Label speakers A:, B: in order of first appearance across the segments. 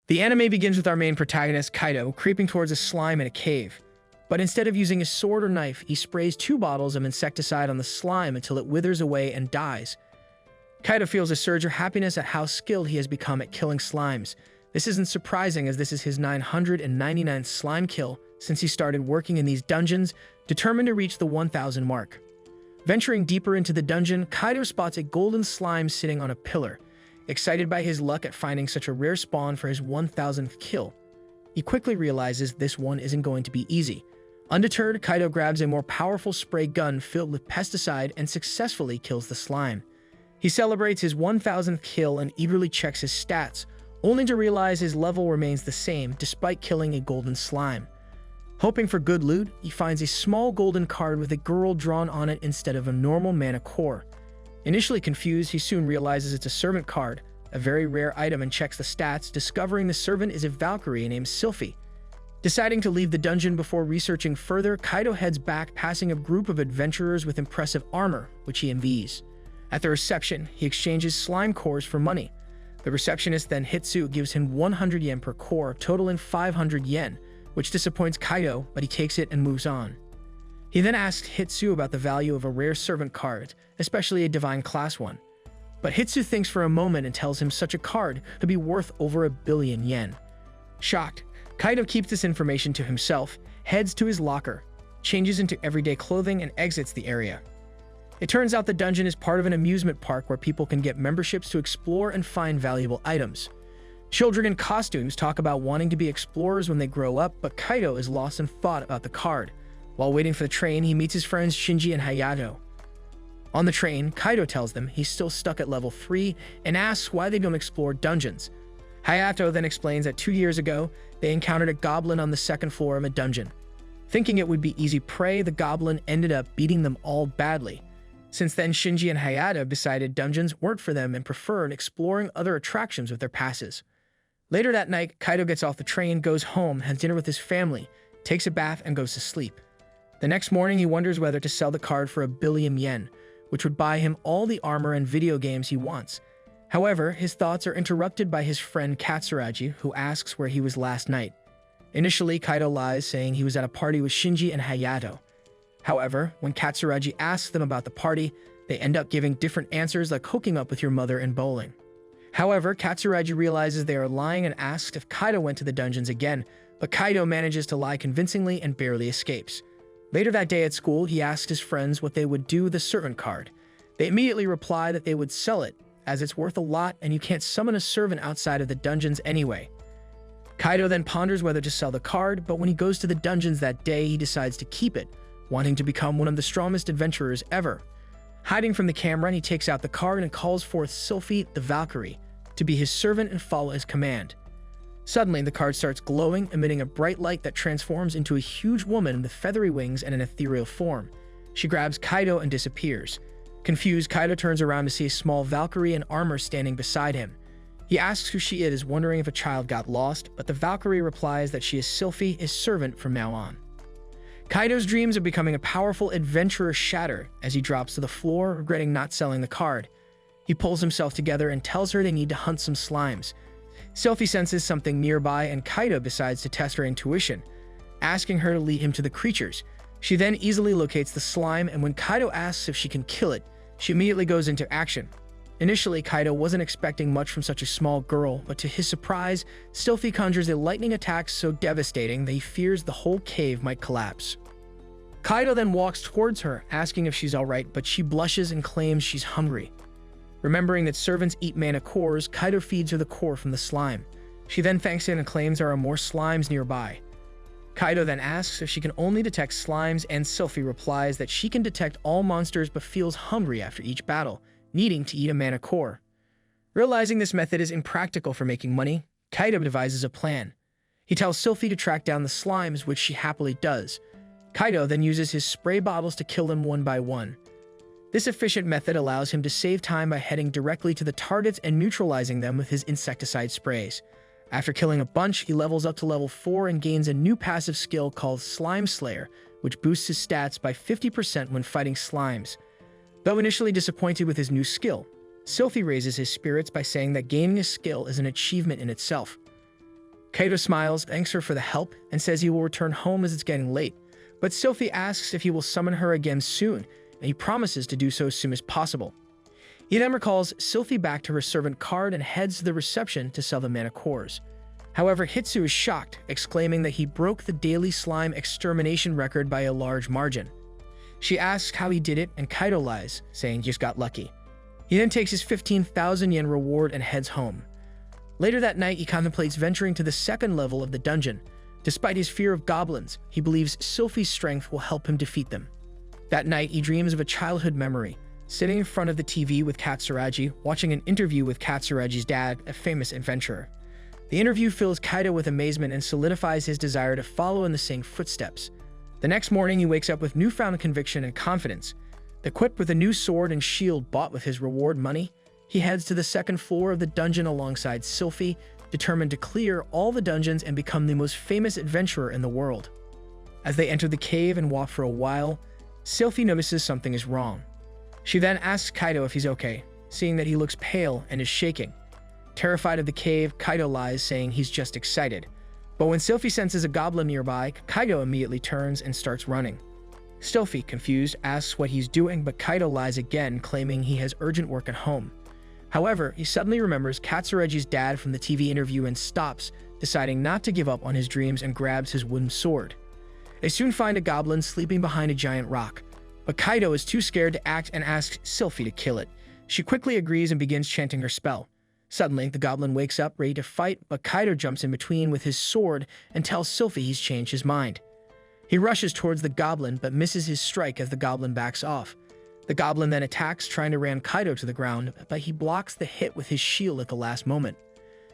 A: The anime begins with our main protagonist, Kaido, creeping towards a slime in a cave. But instead of using a sword or knife, he sprays 2 bottles of insecticide on the slime until it withers away and dies. Kaido feels a surge of happiness at how skilled he has become at killing slimes. This isn't surprising, as this is his 999th slime kill since he started working in these dungeons, determined to reach the 1000 mark. Venturing deeper into the dungeon, Kaido spots a golden slime sitting on a pillar. Excited by his luck at finding such a rare spawn for his 1000th kill, he quickly realizes this one isn't going to be easy. Undeterred, Kaido grabs a more powerful spray gun filled with pesticide and successfully kills the slime. He celebrates his 1000th kill and eagerly checks his stats, only to realize his level remains the same despite killing a golden slime. Hoping for good loot, he finds a small golden card with a girl drawn on it instead of a normal mana core. Initially confused, he soon realizes it's a servant card, a very rare item, and checks the stats, discovering the servant is a Valkyrie named Sylphie. Deciding to leave the dungeon before researching further, Kaido heads back, passing a group of adventurers with impressive armor, which he envies. At the reception, he exchanges slime cores for money. The receptionist then Hitsu gives him 100 yen per core, totaling 500 yen, which disappoints Kaido, but he takes it and moves on. He then asks Hitsu about the value of a rare servant card, especially a divine class one. But Hitsu thinks for a moment and tells him such a card could be worth over 1 billion yen. Shocked, Kaido keeps this information to himself, heads to his locker, changes into everyday clothing, and exits the area. It turns out the dungeon is part of an amusement park where people can get memberships to explore and find valuable items. Children in costumes talk about wanting to be explorers when they grow up, but Kaido is lost in thought about the card. While waiting for the train, he meets his friends Shinji and Hayato. On the train, Kaido tells them he's still stuck at level 3 and asks why they don't explore dungeons. Hayato then explains that 2 years ago, they encountered a goblin on the 2nd floor of a dungeon. Thinking it would be easy prey, the goblin ended up beating them all badly. Since then, Shinji and Hayato decided dungeons weren't for them and preferred exploring other attractions with their passes. Later that night, Kaido gets off the train, goes home, has dinner with his family, takes a bath, and goes to sleep. The next morning, he wonders whether to sell the card for 1 billion yen, which would buy him all the armor and video games he wants. However, his thoughts are interrupted by his friend Katsuragi, who asks where he was last night. Initially, Kaido lies, saying he was at a party with Shinji and Hayato. However, when Katsuragi asks them about the party, they end up giving different answers, like hooking up with your mother and bowling. However, Katsuragi realizes they are lying and asks if Kaido went to the dungeons again, but Kaido manages to lie convincingly and barely escapes. Later that day at school, he asks his friends what they would do with the servant card. They immediately reply that they would sell it, as it's worth a lot and you can't summon a servant outside of the dungeons anyway. Kaido then ponders whether to sell the card, but when he goes to the dungeons that day, he decides to keep it, wanting to become one of the strongest adventurers ever. Hiding from the camera, he takes out the card and calls forth Sylphie the Valkyrie to be his servant and follow his command. Suddenly, the card starts glowing, emitting a bright light that transforms into a huge woman with feathery wings and an ethereal form. She grabs Kaido and disappears. Confused, Kaido turns around to see a small Valkyrie in armor standing beside him. He asks who she is, wondering if a child got lost, but the Valkyrie replies that she is Sylphie, his servant from now on. Kaido's dreams of becoming a powerful adventurer shatter as he drops to the floor, regretting not selling the card. He pulls himself together and tells her they need to hunt some slimes. Sylphie senses something nearby, and Kaido decides to test her intuition, asking her to lead him to the creatures. She then easily locates the slime, and when Kaido asks if she can kill it, she immediately goes into action. Initially, Kaido wasn't expecting much from such a small girl, but to his surprise, Sylphie conjures a lightning attack so devastating that he fears the whole cave might collapse. Kaido then walks towards her, asking if she's alright, but she blushes and claims she's hungry. Remembering that servants eat mana cores, Kaido feeds her the core from the slime. She then thanks him and claims there are more slimes nearby. Kaido then asks if she can only detect slimes, and Sylphie replies that she can detect all monsters but feels hungry after each battle, needing to eat a mana core. Realizing this method is impractical for making money, Kaido devises a plan. He tells Sylphie to track down the slimes, which she happily does. Kaido then uses his spray bottles to kill them one by one. This efficient method allows him to save time by heading directly to the targets and neutralizing them with his insecticide sprays. After killing a bunch, he levels up to level 4 and gains a new passive skill called Slime Slayer, which boosts his stats by 50% when fighting slimes. Though initially disappointed with his new skill, Sylphie raises his spirits by saying that gaining a skill is an achievement in itself. Kaido smiles, thanks her for the help, and says he will return home as it's getting late. But Sylphie asks if he will summon her again soon, and he promises to do so as soon as possible. He then recalls Sylphie back to her servant card and heads to the reception to sell the mana cores. However, Hitsu is shocked, exclaiming that he broke the daily slime extermination record by a large margin. She asks how he did it, and Kaido lies, saying he just got lucky. He then takes his 15,000 yen reward and heads home. Later that night, he contemplates venturing to the second level of the dungeon. Despite his fear of goblins, he believes Sylphie's strength will help him defeat them. That night, he dreams of a childhood memory, sitting in front of the TV with Katsuragi, watching an interview with Katsuragi's dad, a famous adventurer. The interview fills Kaido with amazement and solidifies his desire to follow in the same footsteps. The next morning, he wakes up with newfound conviction and confidence. Equipped with a new sword and shield bought with his reward money, he heads to the second floor of the dungeon alongside Sylphie, determined to clear all the dungeons and become the most famous adventurer in the world. As they enter the cave and walk for a while, Sylphie notices something is wrong. She then asks Kaido if he's okay, seeing that he looks pale and is shaking. Terrified of the cave, Kaido lies, saying he's just excited. But when Sylphie senses a goblin nearby, Kaido immediately turns and starts running. Sylphie, confused, asks what he's doing, but Kaido lies again, claiming he has urgent work at home. However, he suddenly remembers Katsuragi's dad from the TV interview and stops, deciding not to give up on his dreams, and grabs his wooden sword. They soon find a goblin sleeping behind a giant rock, but Kaido is too scared to act and asks Sylphie to kill it. She quickly agrees and begins chanting her spell. Suddenly, the goblin wakes up ready to fight, but Kaido jumps in between with his sword and tells Sylphie he's changed his mind. He rushes towards the goblin but misses his strike as the goblin backs off. The goblin then attacks, trying to ram Kaido to the ground, but he blocks the hit with his shield at the last moment.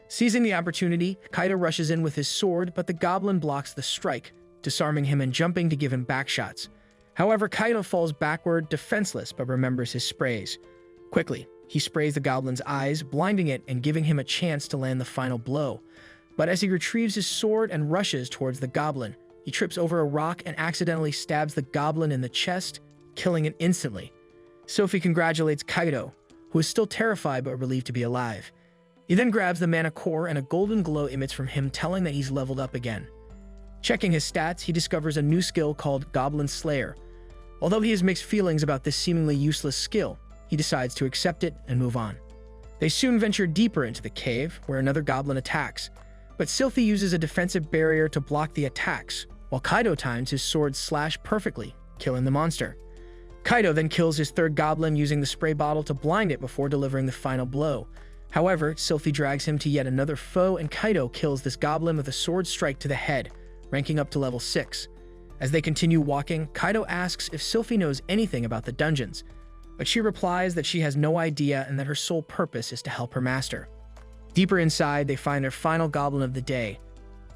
A: Seizing the opportunity, Kaido rushes in with his sword, but the goblin blocks the strike, disarming him and jumping to give him back shots. However, Kaido falls backward, defenseless, but remembers his sprays. Quickly, he sprays the goblin's eyes, blinding it and giving him a chance to land the final blow. But as he retrieves his sword and rushes towards the goblin, he trips over a rock and accidentally stabs the goblin in the chest, killing it instantly. Sylphie congratulates Kaido, who is still terrified but relieved to be alive. He then grabs the mana core and a golden glow emits from him, telling that he's leveled up again. Checking his stats, he discovers a new skill called Goblin Slayer. Although he has mixed feelings about this seemingly useless skill, he decides to accept it and move on. They soon venture deeper into the cave, where another goblin attacks, but Sylphie uses a defensive barrier to block the attacks, while Kaido times his sword slash perfectly, killing the monster. Kaido then kills his third goblin using the spray bottle to blind it before delivering the final blow. However, Sylphie drags him to yet another foe, and Kaido kills this goblin with a sword strike to the head, ranking up to level 6. As they continue walking, Kaido asks if Sylphie knows anything about the dungeons, but she replies that she has no idea and that her sole purpose is to help her master. Deeper inside, they find their final goblin of the day.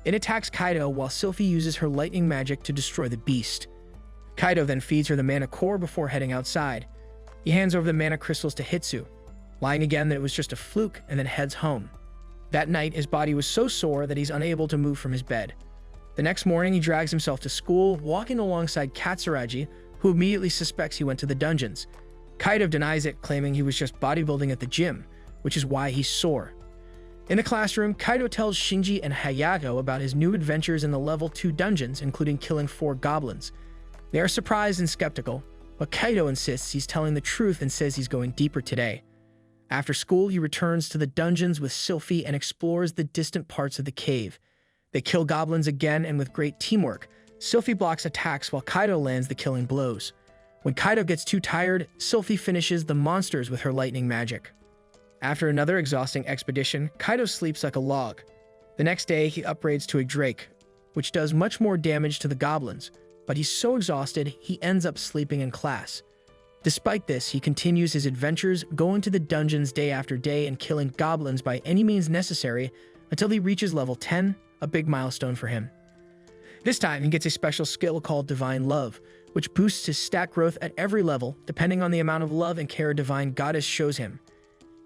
A: It attacks Kaido while Sylphie uses her lightning magic to destroy the beast. Kaido then feeds her the mana core before heading outside. He hands over the mana crystals to Hitsu, lying again that it was just a fluke, and then heads home. That night, his body was so sore that he's unable to move from his bed. The next morning, he drags himself to school, walking alongside Katsuragi, who immediately suspects he went to the dungeons. Kaido denies it, claiming he was just bodybuilding at the gym, which is why he's sore. In the classroom, Kaido tells Shinji and Hayato about his new adventures in the level 2 dungeons, including killing 4 goblins. They are surprised and skeptical, but Kaido insists he's telling the truth and says he's going deeper today. After school, he returns to the dungeons with Sylphie and explores the distant parts of the cave. They kill goblins again, and with great teamwork, Sylphie blocks attacks while Kaido lands the killing blows. When Kaido gets too tired, Sylphie finishes the monsters with her lightning magic. After another exhausting expedition, Kaido sleeps like a log. The next day, he upgrades to a Drake, which does much more damage to the goblins, but he's so exhausted, he ends up sleeping in class. Despite this, he continues his adventures, going to the dungeons day after day and killing goblins by any means necessary until he reaches level 10, a big milestone for him. This time, he gets a special skill called Divine Love, which boosts his stat growth at every level, depending on the amount of love and care a divine goddess shows him.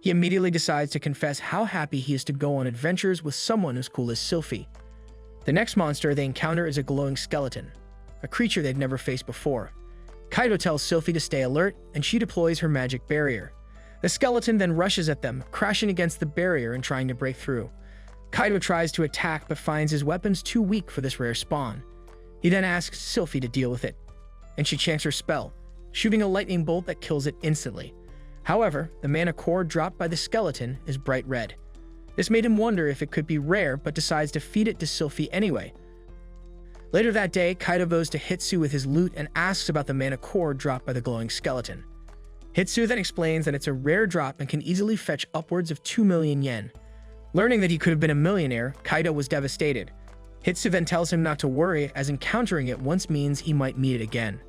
A: He immediately decides to confess how happy he is to go on adventures with someone as cool as Sylphie. The next monster they encounter is a glowing skeleton, a creature they've never faced before. Kaido tells Sylphie to stay alert, and she deploys her magic barrier. The skeleton then rushes at them, crashing against the barrier and trying to break through. Kaido tries to attack but finds his weapons too weak for this rare spawn. He then asks Sylphie to deal with it, and she chants her spell, shooting a lightning bolt that kills it instantly. However, the mana core dropped by the skeleton is bright red. This made him wonder if it could be rare, but decides to feed it to Sylphie anyway. Later that day, Kaido goes to Hitsu with his loot and asks about the mana core dropped by the glowing skeleton. Hitsu then explains that it's a rare drop and can easily fetch upwards of 2 million yen. Learning that he could have been a millionaire, Kaido was devastated. Hitsu then tells him not to worry, as encountering it once means he might meet it again.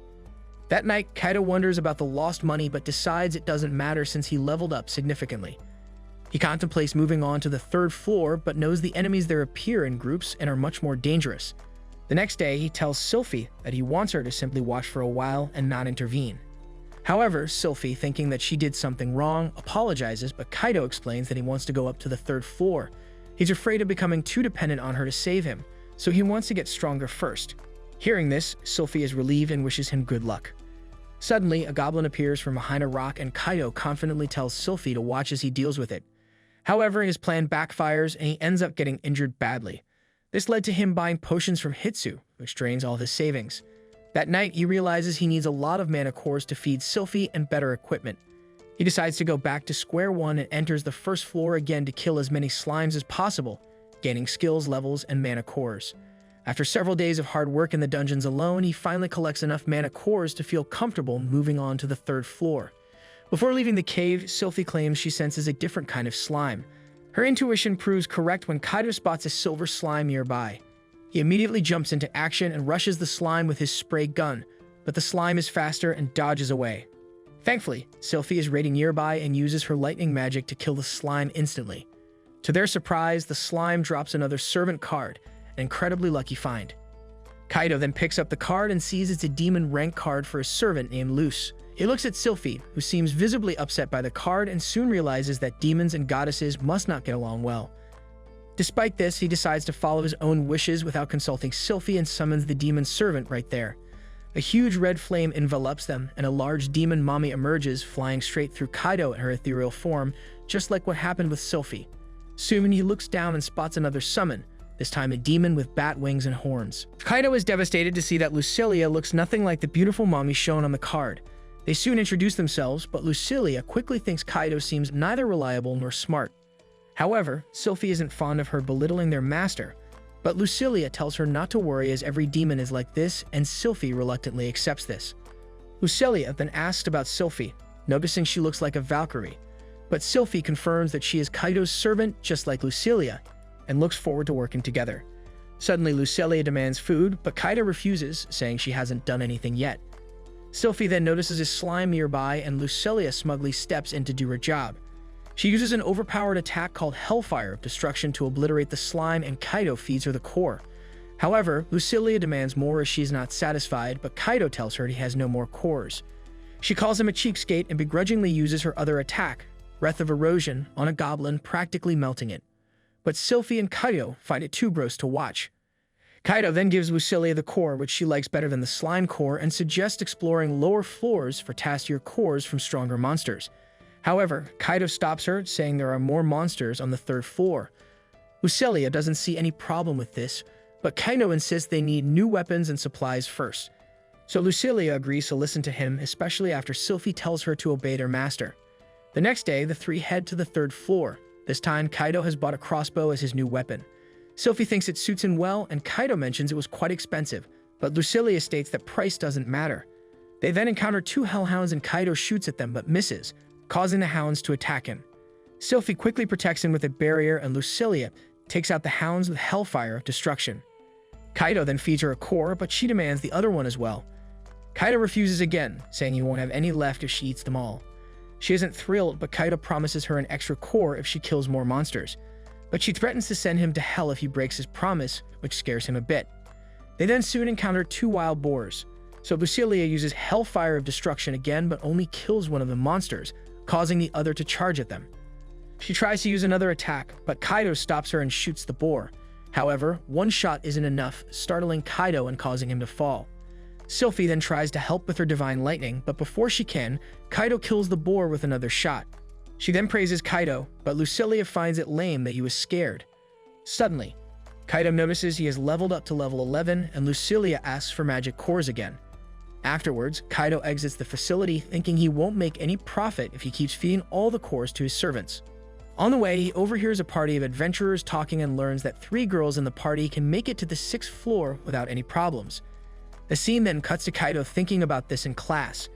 A: That night, Kaido wonders about the lost money but decides it doesn't matter since he leveled up significantly. He contemplates moving on to the 3rd floor but knows the enemies there appear in groups and are much more dangerous. The next day, he tells Sylphie that he wants her to simply watch for a while and not intervene. However, Sylphie, thinking that she did something wrong, apologizes, but Kaido explains that he wants to go up to the 3rd floor. He's afraid of becoming too dependent on her to save him, so he wants to get stronger first. Hearing this, Sylphie is relieved and wishes him good luck. Suddenly, a goblin appears from behind a rock and Kaido confidently tells Sylphie to watch as he deals with it. However, his plan backfires and he ends up getting injured badly. This led to him buying potions from Hitsu, which drains all of his savings. That night, he realizes he needs a lot of mana cores to feed Sylphie and better equipment. He decides to go back to square one and enters the 1st floor again to kill as many slimes as possible, gaining skills, levels, and mana cores. After several days of hard work in the dungeons alone, he finally collects enough mana cores to feel comfortable moving on to the 3rd floor. Before leaving the cave, Sylphie claims she senses a different kind of slime. Her intuition proves correct when Kaido spots a silver slime nearby. He immediately jumps into action and rushes the slime with his spray gun, but the slime is faster and dodges away. Thankfully, Sylphie is raiding nearby and uses her lightning magic to kill the slime instantly. To their surprise, the slime drops another servant card, an incredibly lucky find. Kaido then picks up the card and sees it's a demon rank card for a servant named Luce. He looks at Sylphie, who seems visibly upset by the card and soon realizes that demons and goddesses must not get along well. Despite this, he decides to follow his own wishes without consulting Sylphie and summons the demon servant right there. A huge red flame envelops them, and a large demon mommy emerges, flying straight through Kaido in her ethereal form, just like what happened with Sylphie. Soon he looks down and spots another summon, this time a demon with bat wings and horns. Kaido is devastated to see that Lucilia looks nothing like the beautiful mommy shown on the card. They soon introduce themselves, but Lucilia quickly thinks Kaido seems neither reliable nor smart. However, Sylphie isn't fond of her belittling their master, but Lucilia tells her not to worry as every demon is like this, and Sylphie reluctantly accepts this. Lucilia then asks about Sylphie, noticing she looks like a Valkyrie, but Sylphie confirms that she is Kaido's servant just like Lucilia, and looks forward to working together. Suddenly, Lucilia demands food, but Kaido refuses, saying she hasn't done anything yet. Sylphie then notices a slime nearby, and Lucilia smugly steps in to do her job. She uses an overpowered attack called Hellfire of Destruction to obliterate the slime, and Kaido feeds her the core. However, Lucilia demands more as she is not satisfied, but Kaido tells her he has no more cores. She calls him a cheapskate and begrudgingly uses her other attack, Breath of Erosion, on a goblin, practically melting it. But Sylphie and Kaido find it too gross to watch. Kaido then gives Lucilia the core, which she likes better than the slime core, and suggests exploring lower floors for tastier cores from stronger monsters. However, Kaido stops her, saying there are more monsters on the 3rd floor. Lucilia doesn't see any problem with this, but Kaido insists they need new weapons and supplies first. So Lucilia agrees to listen to him, especially after Sylphie tells her to obey their master. The next day, the three head to the 3rd floor. This time, Kaido has bought a crossbow as his new weapon. Sylphie thinks it suits him well, and Kaido mentions it was quite expensive, but Lucilia states that price doesn't matter. They then encounter two hellhounds and Kaido shoots at them but misses, causing the hounds to attack him. Sylphie quickly protects him with a barrier, and Lucilia takes out the hounds with Hellfire of Destruction. Kaido then feeds her a core, but she demands the other one as well. Kaido refuses again, saying he won't have any left if she eats them all. She isn't thrilled, but Kaido promises her an extra core if she kills more monsters. But she threatens to send him to hell if he breaks his promise, which scares him a bit. They then soon encounter two wild boars, so Lucilia uses Hellfire of Destruction again but only kills one of the monsters, causing the other to charge at them. She tries to use another attack, but Kaido stops her and shoots the boar. However, one shot isn't enough, startling Kaido and causing him to fall. Sylphie then tries to help with her Divine Lightning, but before she can, Kaido kills the boar with another shot. She then praises Kaido, but Lucilia finds it lame that he was scared. Suddenly, Kaido notices he has leveled up to level 11 and Lucilia asks for magic cores again. Afterwards, Kaido exits the facility thinking he won't make any profit if he keeps feeding all the cores to his servants. On the way, he overhears a party of adventurers talking and learns that 3 girls in the party can make it to the 6th floor without any problems. The scene then cuts to Kaido thinking about this in class.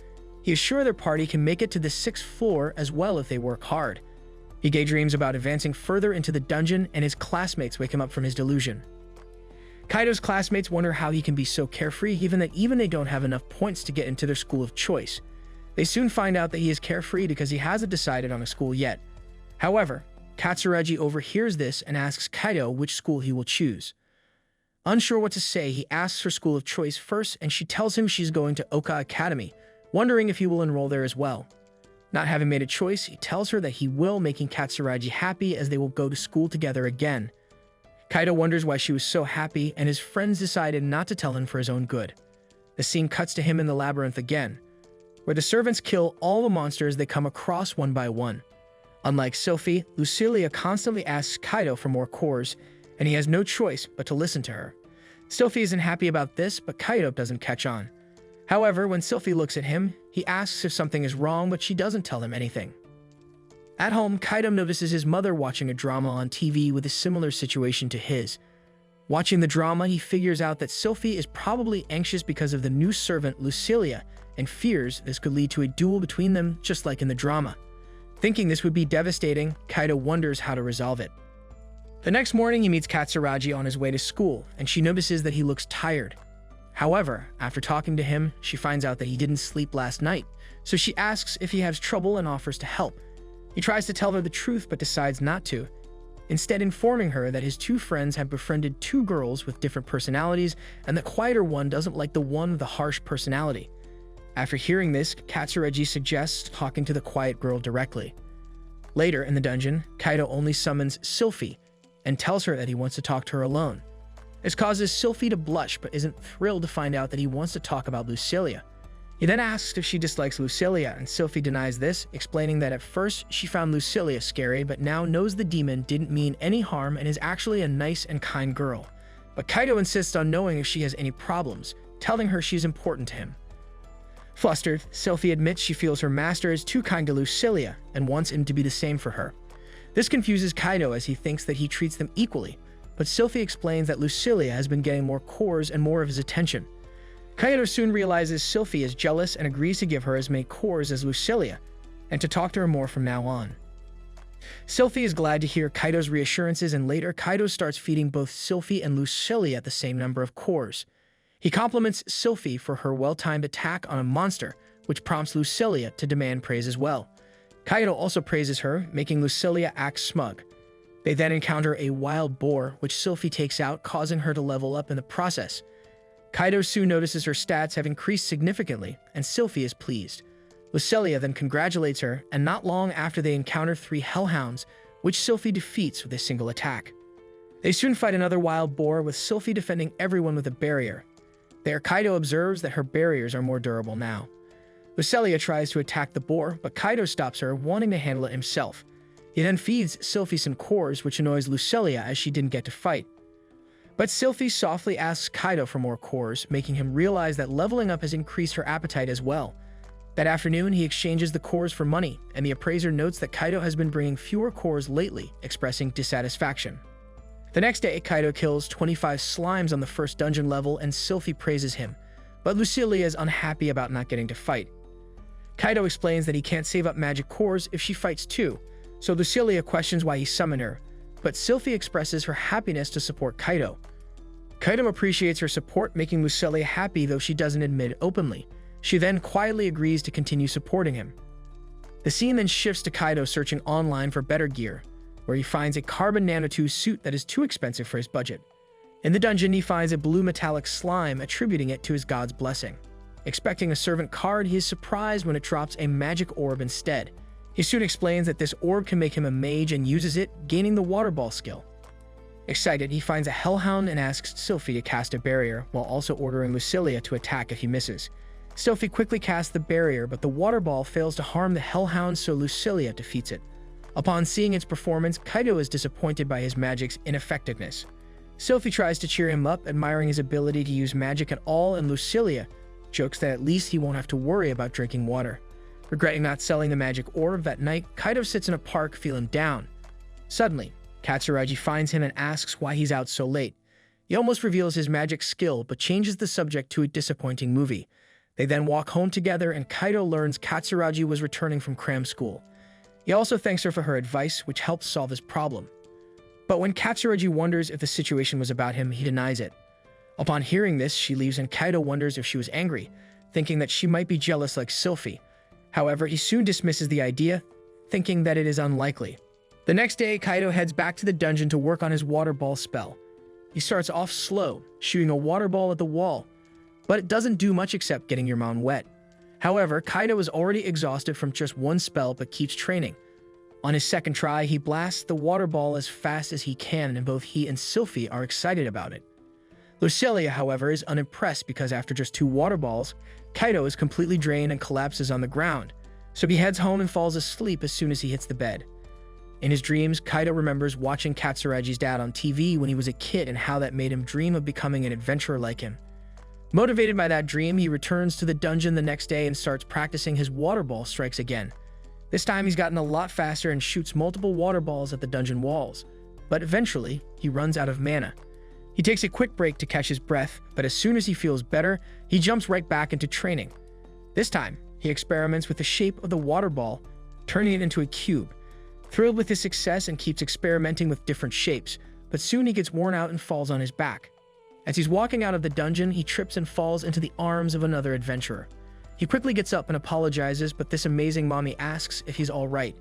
A: He is sure their party can make it to the 6th floor as well if they work hard. He daydreams about advancing further into the dungeon and his classmates wake him up from his delusion. Kaido's classmates wonder how he can be so carefree given that even they don't have enough points to get into their school of choice. They soon find out that he is carefree because he hasn't decided on a school yet. However, Katsuragi overhears this and asks Kaido which school he will choose. Unsure what to say, he asks her school of choice first and she tells him she's going to Oka Academy, wondering if he will enroll there as well. Not having made a choice, he tells her that he will, making Katsuragi happy as they will go to school together again. Kaido wonders why she was so happy, and his friends decided not to tell him for his own good. The scene cuts to him in the labyrinth again, where the servants kill all the monsters they come across one by one. Unlike Sophie, Lucilia constantly asks Kaido for more cores, and he has no choice but to listen to her. Sophie isn't happy about this, but Kaido doesn't catch on. However, when Sophie looks at him, he asks if something is wrong, but she doesn't tell him anything. At home, Kaido notices his mother watching a drama on TV with a similar situation to his. Watching the drama, he figures out that Sophie is probably anxious because of the new servant Lucilia and fears this could lead to a duel between them just like in the drama. Thinking this would be devastating, Kaido wonders how to resolve it. The next morning, he meets Katsuragi on his way to school, and she notices that he looks tired. However, after talking to him, she finds out that he didn't sleep last night, so she asks if he has trouble and offers to help. He tries to tell her the truth but decides not to, instead informing her that his 2 friends have befriended 2 girls with different personalities and the quieter one doesn't like the one with the harsh personality. After hearing this, Katsuragi suggests talking to the quiet girl directly. Later in the dungeon, Kaido only summons Sylphie and tells her that he wants to talk to her alone. This causes Sylphie to blush but isn't thrilled to find out that he wants to talk about Lucilia. He then asks if she dislikes Lucilia, and Sylphie denies this, explaining that at first she found Lucilia scary, but now knows the demon didn't mean any harm and is actually a nice and kind girl. But Kaido insists on knowing if she has any problems, telling her she's important to him. Flustered, Sylphie admits she feels her master is too kind to Lucilia and wants him to be the same for her. This confuses Kaido as he thinks that he treats them equally, but Sylphie explains that Lucilia has been getting more cores and more of his attention. Kaido soon realizes Sylphie is jealous and agrees to give her as many cores as Lucilia, and to talk to her more from now on. Sylphie is glad to hear Kaido's reassurances, and later Kaido starts feeding both Sylphie and Lucilia the same number of cores. He compliments Sylphie for her well-timed attack on a monster, which prompts Lucilia to demand praise as well. Kaido also praises her, making Lucilia act smug. They then encounter a wild boar, which Sylphie takes out, causing her to level up in the process. Kaido soon notices her stats have increased significantly, and Sylphie is pleased. Lucilia then congratulates her, and not long after they encounter 3 hellhounds, which Sylphie defeats with a single attack. They soon fight another wild boar, with Sylphie defending everyone with a barrier. There, Kaido observes that her barriers are more durable now. Lucilia tries to attack the boar, but Kaido stops her, wanting to handle it himself. He then feeds Sylphie some cores, which annoys Lucilia as she didn't get to fight. But Sylphie softly asks Kaido for more cores, making him realize that leveling up has increased her appetite as well. That afternoon, he exchanges the cores for money, and the appraiser notes that Kaido has been bringing fewer cores lately, expressing dissatisfaction. The next day, Kaido kills 25 slimes on the first dungeon level, and Sylphie praises him, but Lucilia is unhappy about not getting to fight. Kaido explains that he can't save up magic cores if she fights too, so Lucilia questions why he summoned her, but Sylphie expresses her happiness to support Kaido. Kaido appreciates her support, making Lucilia happy, though she doesn't admit it openly. She then quietly agrees to continue supporting him. The scene then shifts to Kaido searching online for better gear, where he finds a carbon nanotube suit that is too expensive for his budget. In the dungeon, he finds a blue metallic slime, attributing it to his god's blessing. Expecting a servant card, he is surprised when it drops a magic orb instead. He soon explains that this orb can make him a mage and uses it, gaining the water ball skill. Excited, he finds a hellhound and asks Sylphie to cast a barrier, while also ordering Lucilia to attack if he misses. Sylphie quickly casts the barrier, but the water ball fails to harm the hellhound, so Lucilia defeats it. Upon seeing its performance, Kaido is disappointed by his magic's ineffectiveness. Sylphie tries to cheer him up, admiring his ability to use magic at all, and Lucilia jokes that at least he won't have to worry about drinking water. Regretting not selling the magic orb that night, Kaido sits in a park feeling down. Suddenly, Katsuragi finds him and asks why he's out so late. He almost reveals his magic skill, but changes the subject to a disappointing movie. They then walk home together, and Kaido learns Katsuragi was returning from cram school. He also thanks her for her advice, which helps solve his problem. But when Katsuragi wonders if the situation was about him, he denies it. Upon hearing this, she leaves, and Kaido wonders if she was angry, thinking that she might be jealous like Sylphie. However, he soon dismisses the idea, thinking that it is unlikely. The next day, Kaido heads back to the dungeon to work on his water ball spell. He starts off slow, shooting a water ball at the wall, but it doesn't do much except getting your mom wet. However, Kaido is already exhausted from just one spell but keeps training. On his second try, he blasts the water ball as fast as he can, and both he and Sylphie are excited about it. Lucilia, however, is unimpressed because after just 2 water balls, Kaido is completely drained and collapses on the ground, so he heads home and falls asleep as soon as he hits the bed. In his dreams, Kaido remembers watching Katsuragi's dad on TV when he was a kid and how that made him dream of becoming an adventurer like him. Motivated by that dream, he returns to the dungeon the next day and starts practicing his water ball strikes again. This time he's gotten a lot faster and shoots multiple water balls at the dungeon walls, but eventually he runs out of mana. He takes a quick break to catch his breath, but as soon as he feels better, he jumps right back into training. This time, he experiments with the shape of the water ball, turning it into a cube. Thrilled with his success and keeps experimenting with different shapes, but soon he gets worn out and falls on his back. As he's walking out of the dungeon, he trips and falls into the arms of another adventurer. He quickly gets up and apologizes, but this amazing mommy asks if he's alright.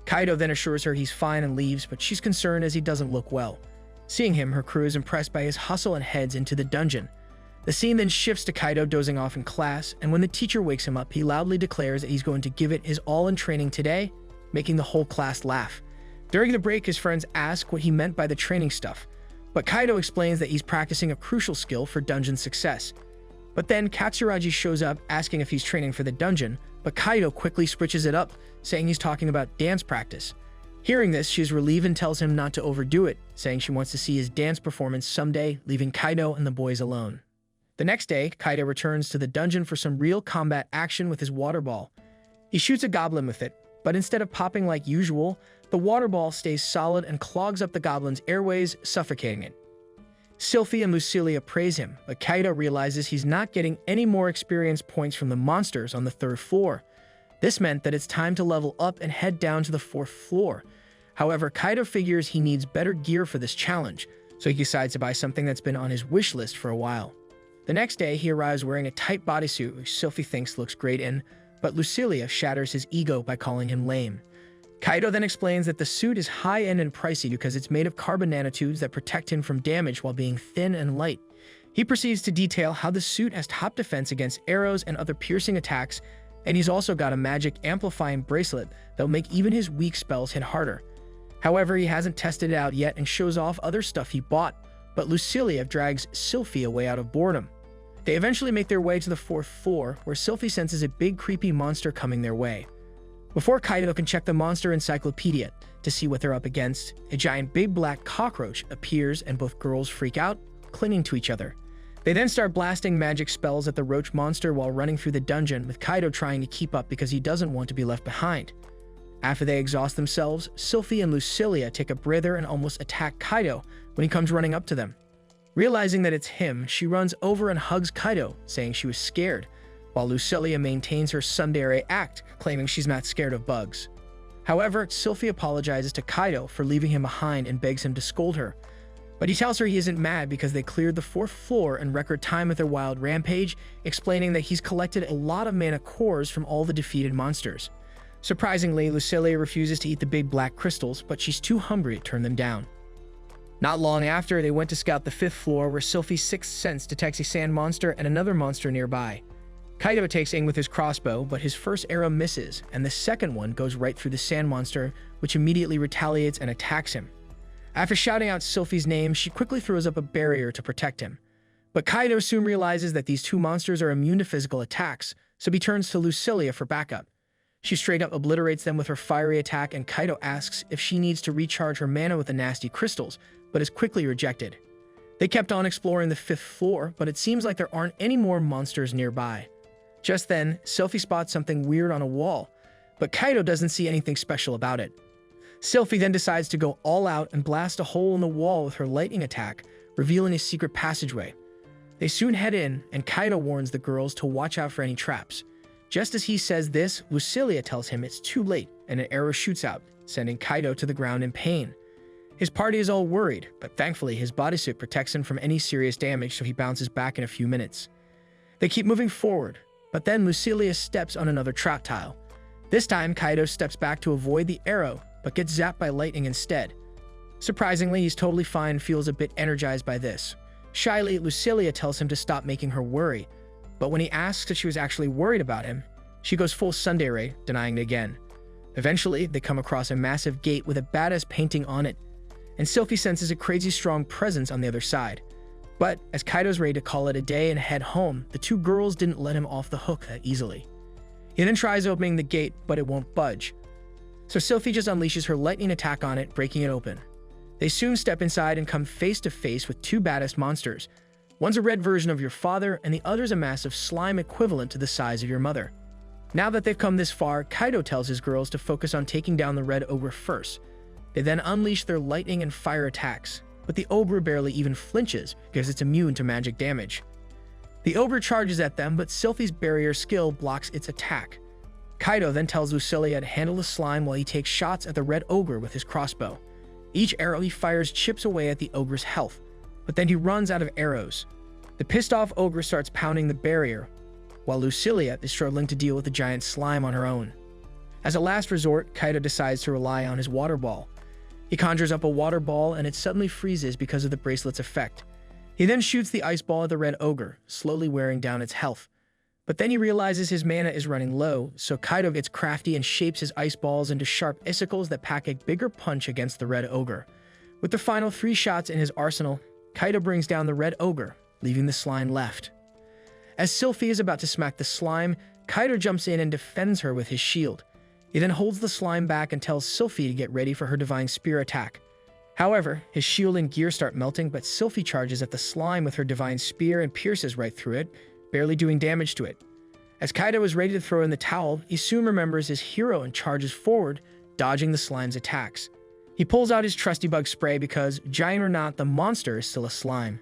A: Kaido then assures her he's fine and leaves, but she's concerned as he doesn't look well. Seeing him, her crew is impressed by his hustle and heads into the dungeon. The scene then shifts to Kaido dozing off in class, and when the teacher wakes him up, he loudly declares that he's going to give it his all in training today, making the whole class laugh. During the break, his friends ask what he meant by the training stuff, but Kaido explains that he's practicing a crucial skill for dungeon success. But then Katsuragi shows up asking if he's training for the dungeon, but Kaido quickly switches it up, saying he's talking about dance practice. Hearing this, she is relieved and tells him not to overdo it, saying she wants to see his dance performance someday, leaving Kaido and the boys alone. The next day, Kaido returns to the dungeon for some real combat action with his water ball. He shoots a goblin with it, but instead of popping like usual, the water ball stays solid and clogs up the goblin's airways, suffocating it. Sylphie and Lucilia praise him, but Kaido realizes he's not getting any more experience points from the monsters on the 3rd floor. This meant that it's time to level up and head down to the 4th floor. However, Kaido figures he needs better gear for this challenge, so he decides to buy something that's been on his wish list for a while. The next day, he arrives wearing a tight bodysuit, which Sylphie thinks looks great in, but Lucilia shatters his ego by calling him lame. Kaido then explains that the suit is high-end and pricey because it's made of carbon nanotubes that protect him from damage while being thin and light. He proceeds to detail how the suit has top defense against arrows and other piercing attacks, and he's also got a magic amplifying bracelet that'll make even his weak spells hit harder. However, he hasn't tested it out yet and shows off other stuff he bought, but Lucilia drags Sylphie away out of boredom. They eventually make their way to the 4th floor, where Sylphie senses a big creepy monster coming their way. Before Kaido can check the monster encyclopedia to see what they're up against, a giant big black cockroach appears and both girls freak out, clinging to each other. They then start blasting magic spells at the roach monster while running through the dungeon, with Kaido trying to keep up because he doesn't want to be left behind. After they exhaust themselves, Sylphie and Lucilia take a breather and almost attack Kaido when he comes running up to them. Realizing that it's him, she runs over and hugs Kaido, saying she was scared, while Lucilia maintains her tsundere act, claiming she's not scared of bugs. However, Sylphie apologizes to Kaido for leaving him behind and begs him to scold her. But he tells her he isn't mad because they cleared the 4th floor in record time with their wild rampage, explaining that he's collected a lot of mana cores from all the defeated monsters. Surprisingly, Lucilia refuses to eat the big black crystals, but she's too hungry to turn them down. Not long after, they went to scout the 5th floor, where Sylphie's sixth sense detects a sand monster and another monster nearby. Kaido takes aim with his crossbow, but his first arrow misses, and the second one goes right through the sand monster, which immediately retaliates and attacks him. After shouting out Sylphie's name, she quickly throws up a barrier to protect him. But Kaido soon realizes that these two monsters are immune to physical attacks, so he turns to Lucilia for backup. She straight up obliterates them with her fiery attack, and Kaido asks if she needs to recharge her mana with the nasty crystals, but is quickly rejected. They kept on exploring the 5th floor, but it seems like there aren't any more monsters nearby. Just then, Sylphie spots something weird on a wall, but Kaido doesn't see anything special about it. Sylphie then decides to go all out and blast a hole in the wall with her lightning attack, revealing a secret passageway. They soon head in, and Kaido warns the girls to watch out for any traps. Just as he says this, Lucilia tells him it's too late, and an arrow shoots out, sending Kaido to the ground in pain. His party is all worried, but thankfully his bodysuit protects him from any serious damage, so he bounces back in a few minutes. They keep moving forward, but then Lucilia steps on another trap tile. This time, Kaido steps back to avoid the arrow, but gets zapped by lightning instead. Surprisingly, he's totally fine and feels a bit energized by this. Shyly, Lucilia tells him to stop making her worry, but when he asks if she was actually worried about him, she goes full tsundere, denying it again. Eventually, they come across a massive gate with a badass painting on it, and Sylphie senses a crazy strong presence on the other side. But as Kaido's ready to call it a day and head home, the two girls didn't let him off the hook that easily. He then tries opening the gate, but it won't budge. So Sylphie just unleashes her lightning attack on it, breaking it open. They soon step inside and come face to face with two badass monsters. One's a red version of your father, and the other's a massive slime equivalent to the size of your mother. Now that they've come this far, Kaido tells his girls to focus on taking down the red ogre first. They then unleash their lightning and fire attacks, but the ogre barely even flinches because it's immune to magic damage. The ogre charges at them, but Sylphie's barrier skill blocks its attack. Kaido then tells Lucilia to handle the slime while he takes shots at the red ogre with his crossbow. Each arrow he fires chips away at the ogre's health, but then he runs out of arrows. The pissed off ogre starts pounding the barrier, while Lucilia is struggling to deal with the giant slime on her own. As a last resort, Kaido decides to rely on his water ball. He conjures up a water ball and it suddenly freezes because of the bracelet's effect. He then shoots the ice ball at the red ogre, slowly wearing down its health. But then he realizes his mana is running low, so Kaido gets crafty and shapes his ice balls into sharp icicles that pack a bigger punch against the red ogre. With the final 3 shots in his arsenal, Kaido brings down the red ogre, leaving the slime left. As Sylphie is about to smack the slime, Kaido jumps in and defends her with his shield. He then holds the slime back and tells Sylphie to get ready for her divine spear attack. However, his shield and gear start melting, but Sylphie charges at the slime with her divine spear and pierces right through it, barely doing damage to it. As Kaido is ready to throw in the towel, he soon remembers his hero and charges forward, dodging the slime's attacks. He pulls out his trusty bug spray because, giant or not, the monster is still a slime.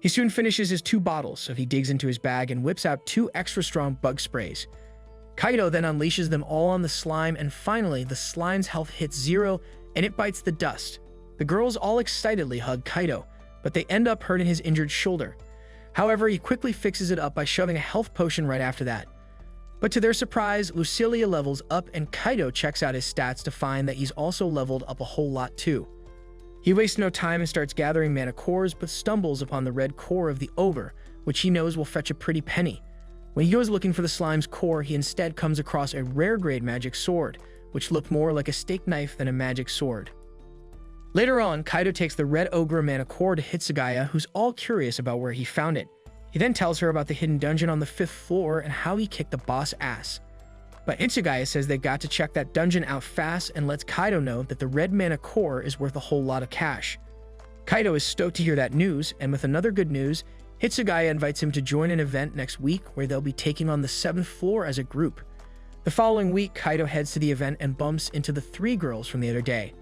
A: He soon finishes his 2 bottles, so he digs into his bag and whips out 2 extra strong bug sprays. Kaido then unleashes them all on the slime, and finally, the slime's health hits 0 and it bites the dust. The girls all excitedly hug Kaido, but they end up hurting his injured shoulder. However, he quickly fixes it up by shoving a health potion right after that. But to their surprise, Lucilia levels up and Kaido checks out his stats to find that he's also leveled up a whole lot too. He wastes no time and starts gathering mana cores, but stumbles upon the red core of the ogre, which he knows will fetch a pretty penny. When he goes looking for the slime's core, he instead comes across a rare grade magic sword, which looked more like a steak knife than a magic sword. Later on, Kaido takes the red ogre mana core to Hitsugaya, who's all curious about where he found it. He then tells her about the hidden dungeon on the 5th floor and how he kicked the boss ass. But Hitsugaya says they've got to check that dungeon out fast and lets Kaido know that the red mana core is worth a whole lot of cash. Kaido is stoked to hear that news, and with another good news, Hitsugaya invites him to join an event next week where they'll be taking on the 7th floor as a group. The following week, Kaido heads to the event and bumps into the 3 girls from the other day.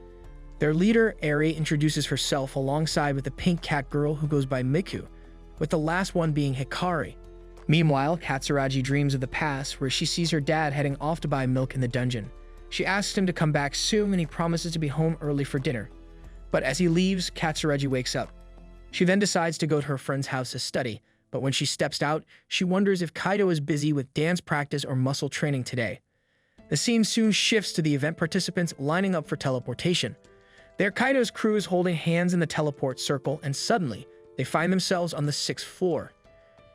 A: Their leader, Eri, introduces herself alongside with the pink cat girl who goes by Miku, with the last one being Hikari. Meanwhile, Katsuragi dreams of the past where she sees her dad heading off to buy milk in the dungeon. She asks him to come back soon and he promises to be home early for dinner. But as he leaves, Katsuragi wakes up. She then decides to go to her friend's house to study, but when she steps out, she wonders if Kaido is busy with dance practice or muscle training today. The scene soon shifts to the event participants lining up for teleportation. There, Kaido's crew is holding hands in the teleport circle, and suddenly, they find themselves on the 6th floor.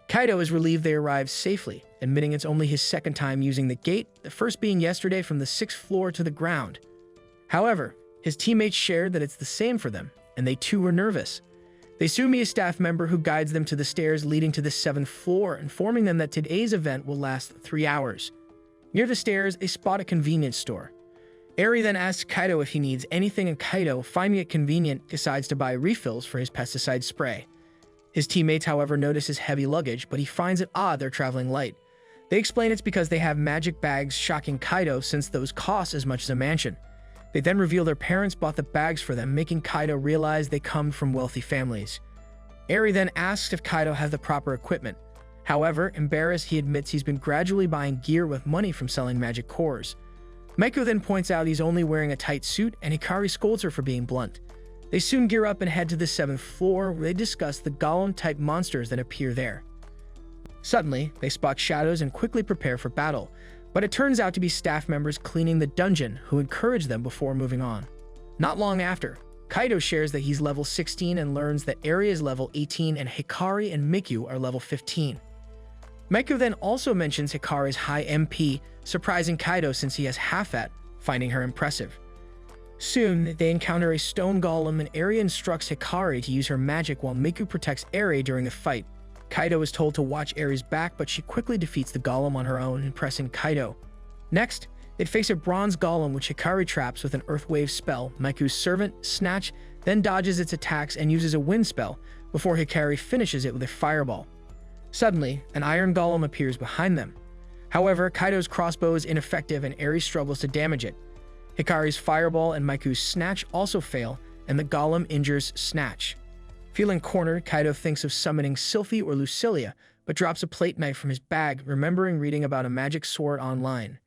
A: Kaido is relieved they arrived safely, admitting it's only his 2nd time using the gate, the first being yesterday from the 6th floor to the ground. However, his teammates shared that it's the same for them, and they too were nervous. They soon meet a staff member who guides them to the stairs leading to the 7th floor, informing them that today's event will last 3 hours. Near the stairs, they spot a convenience store. Eri then asks Kaido if he needs anything, and Kaido, finding it convenient, decides to buy refills for his pesticide spray. His teammates, however, notice his heavy luggage, but he finds it odd they're traveling light. They explain it's because they have magic bags, shocking Kaido since those cost as much as a mansion. They then reveal their parents bought the bags for them, making Kaido realize they come from wealthy families. Eri then asks if Kaido has the proper equipment. However, embarrassed, he admits he's been gradually buying gear with money from selling magic cores. Meiko then points out he's only wearing a tight suit, and Hikari scolds her for being blunt. They soon gear up and head to the 7th floor, where they discuss the golem-type monsters that appear there. Suddenly, they spot shadows and quickly prepare for battle, but it turns out to be staff members cleaning the dungeon who encourage them before moving on. Not long after, Kaido shares that he's level 16 and learns that Eri is level 18 and Hikari and Miku are level 15. Meiko then also mentions Hikari's high MP, surprising Kaido since he has half that, finding her impressive. Soon, they encounter a stone golem and Eri instructs Hikari to use her magic while Miku protects Eri during the fight. Kaido is told to watch Eri's back, but she quickly defeats the golem on her own, impressing Kaido. Next, they face a bronze golem which Hikari traps with an earth wave spell. Miku's servant, Snatch, then dodges its attacks and uses a wind spell before Hikari finishes it with a fireball. Suddenly, an iron golem appears behind them. However, Kaido's crossbow is ineffective and Eri struggles to damage it. Hikari's fireball and Miku's snatch also fail, and the golem injures Snatch. Feeling cornered, Kaido thinks of summoning Sylphie or Lucilia, but drops a plate knife from his bag, remembering reading about a magic sword online.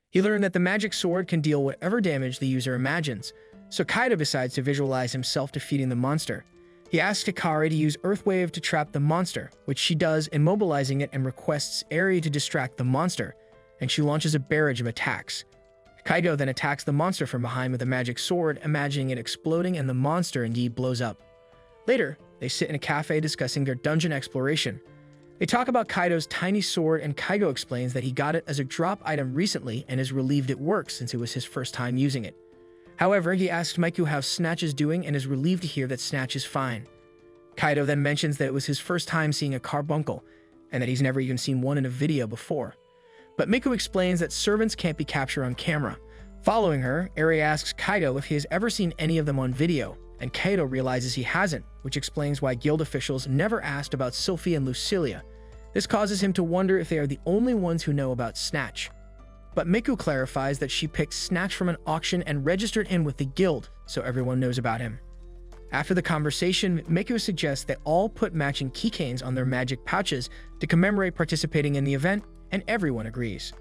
A: He learned that the magic sword can deal whatever damage the user imagines, so Kaido decides to visualize himself defeating the monster. He asks Hikari to use Earthwave to trap the monster, which she does, immobilizing it, and requests Eri to distract the monster, and she launches a barrage of attacks. Kaido then attacks the monster from behind with a magic sword, imagining it exploding, and the monster indeed blows up. Later, they sit in a cafe discussing their dungeon exploration. They talk about Kaido's tiny sword, and Kaido explains that he got it as a drop item recently and is relieved it works since it was his first time using it. However, he asks Miku how Snatch is doing and is relieved to hear that Snatch is fine. Kaido then mentions that it was his first time seeing a carbuncle, and that he's never even seen one in a video before. But Miku explains that servants can't be captured on camera. Following her, Eri asks Kaido if he has ever seen any of them on video, and Kaido realizes he hasn't, which explains why guild officials never asked about Sylphie and Lucilia. This causes him to wonder if they are the only ones who know about Snatch. But Miku clarifies that she picked Snatch from an auction and registered him with the guild, so everyone knows about him. After the conversation, Miku suggests they all put matching keychains on their magic pouches to commemorate participating in the event, and everyone agrees.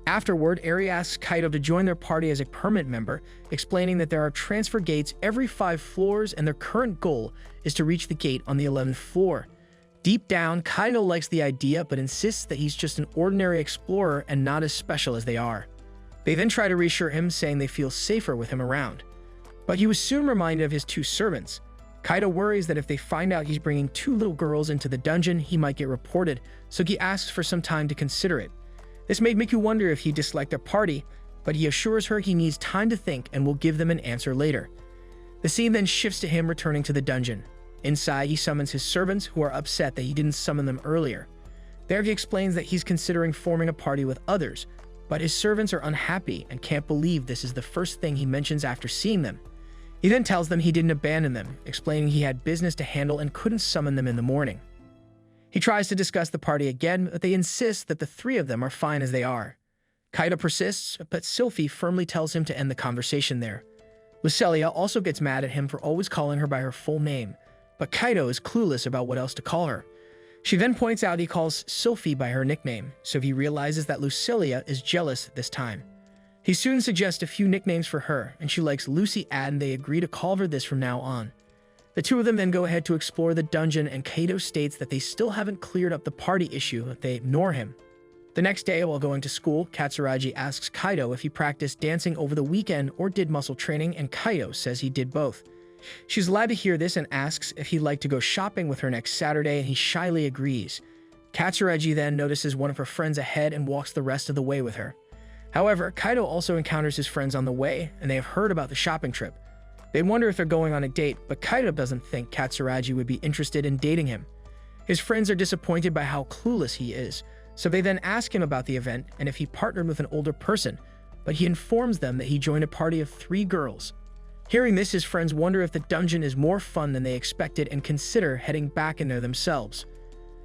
A: Afterward, Eri asks Kaido to join their party as a permanent member, explaining that there are transfer gates every 5 floors and their current goal is to reach the gate on the 11th floor. Deep down, Kaido likes the idea but insists that he's just an ordinary explorer and not as special as they are. They then try to reassure him, saying they feel safer with him around. But he was soon reminded of his 2 servants. Kaido worries that if they find out he's bringing 2 little girls into the dungeon, he might get reported, so he asks for some time to consider it. This made Miku wonder if he disliked their party, but he assures her he needs time to think and will give them an answer later. The scene then shifts to him returning to the dungeon. Inside, he summons his servants, who are upset that he didn't summon them earlier. There he explains that he's considering forming a party with others, but his servants are unhappy and can't believe this is the first thing he mentions after seeing them. He then tells them he didn't abandon them, explaining he had business to handle and couldn't summon them in the morning. He tries to discuss the party again, but they insist that the 3 of them are fine as they are. Kaido persists, but Sylphie firmly tells him to end the conversation there. Lucilia also gets mad at him for always calling her by her full name, but Kaido is clueless about what else to call her. She then points out he calls Sylphie by her nickname, so he realizes that Lucilia is jealous this time. He soon suggests a few nicknames for her, and she likes Lucy Ad, and they agree to call her this from now on. The 2 of them then go ahead to explore the dungeon, and Kaido states that they still haven't cleared up the party issue if they ignore him. The next day, while going to school, Katsuragi asks Kaido if he practiced dancing over the weekend or did muscle training, and Kaido says he did both. She's glad to hear this and asks if he'd like to go shopping with her next Saturday, and he shyly agrees. Katsuragi then notices one of her friends ahead and walks the rest of the way with her. However, Kaido also encounters his friends on the way, and they have heard about the shopping trip. They wonder if they're going on a date, but Kaido doesn't think Katsuragi would be interested in dating him. His friends are disappointed by how clueless he is, So they then ask him about the event and if he partnered with an older person, but he informs them that he joined a party of 3 girls. Hearing this, his friends wonder if the dungeon is more fun than they expected and consider heading back in there themselves.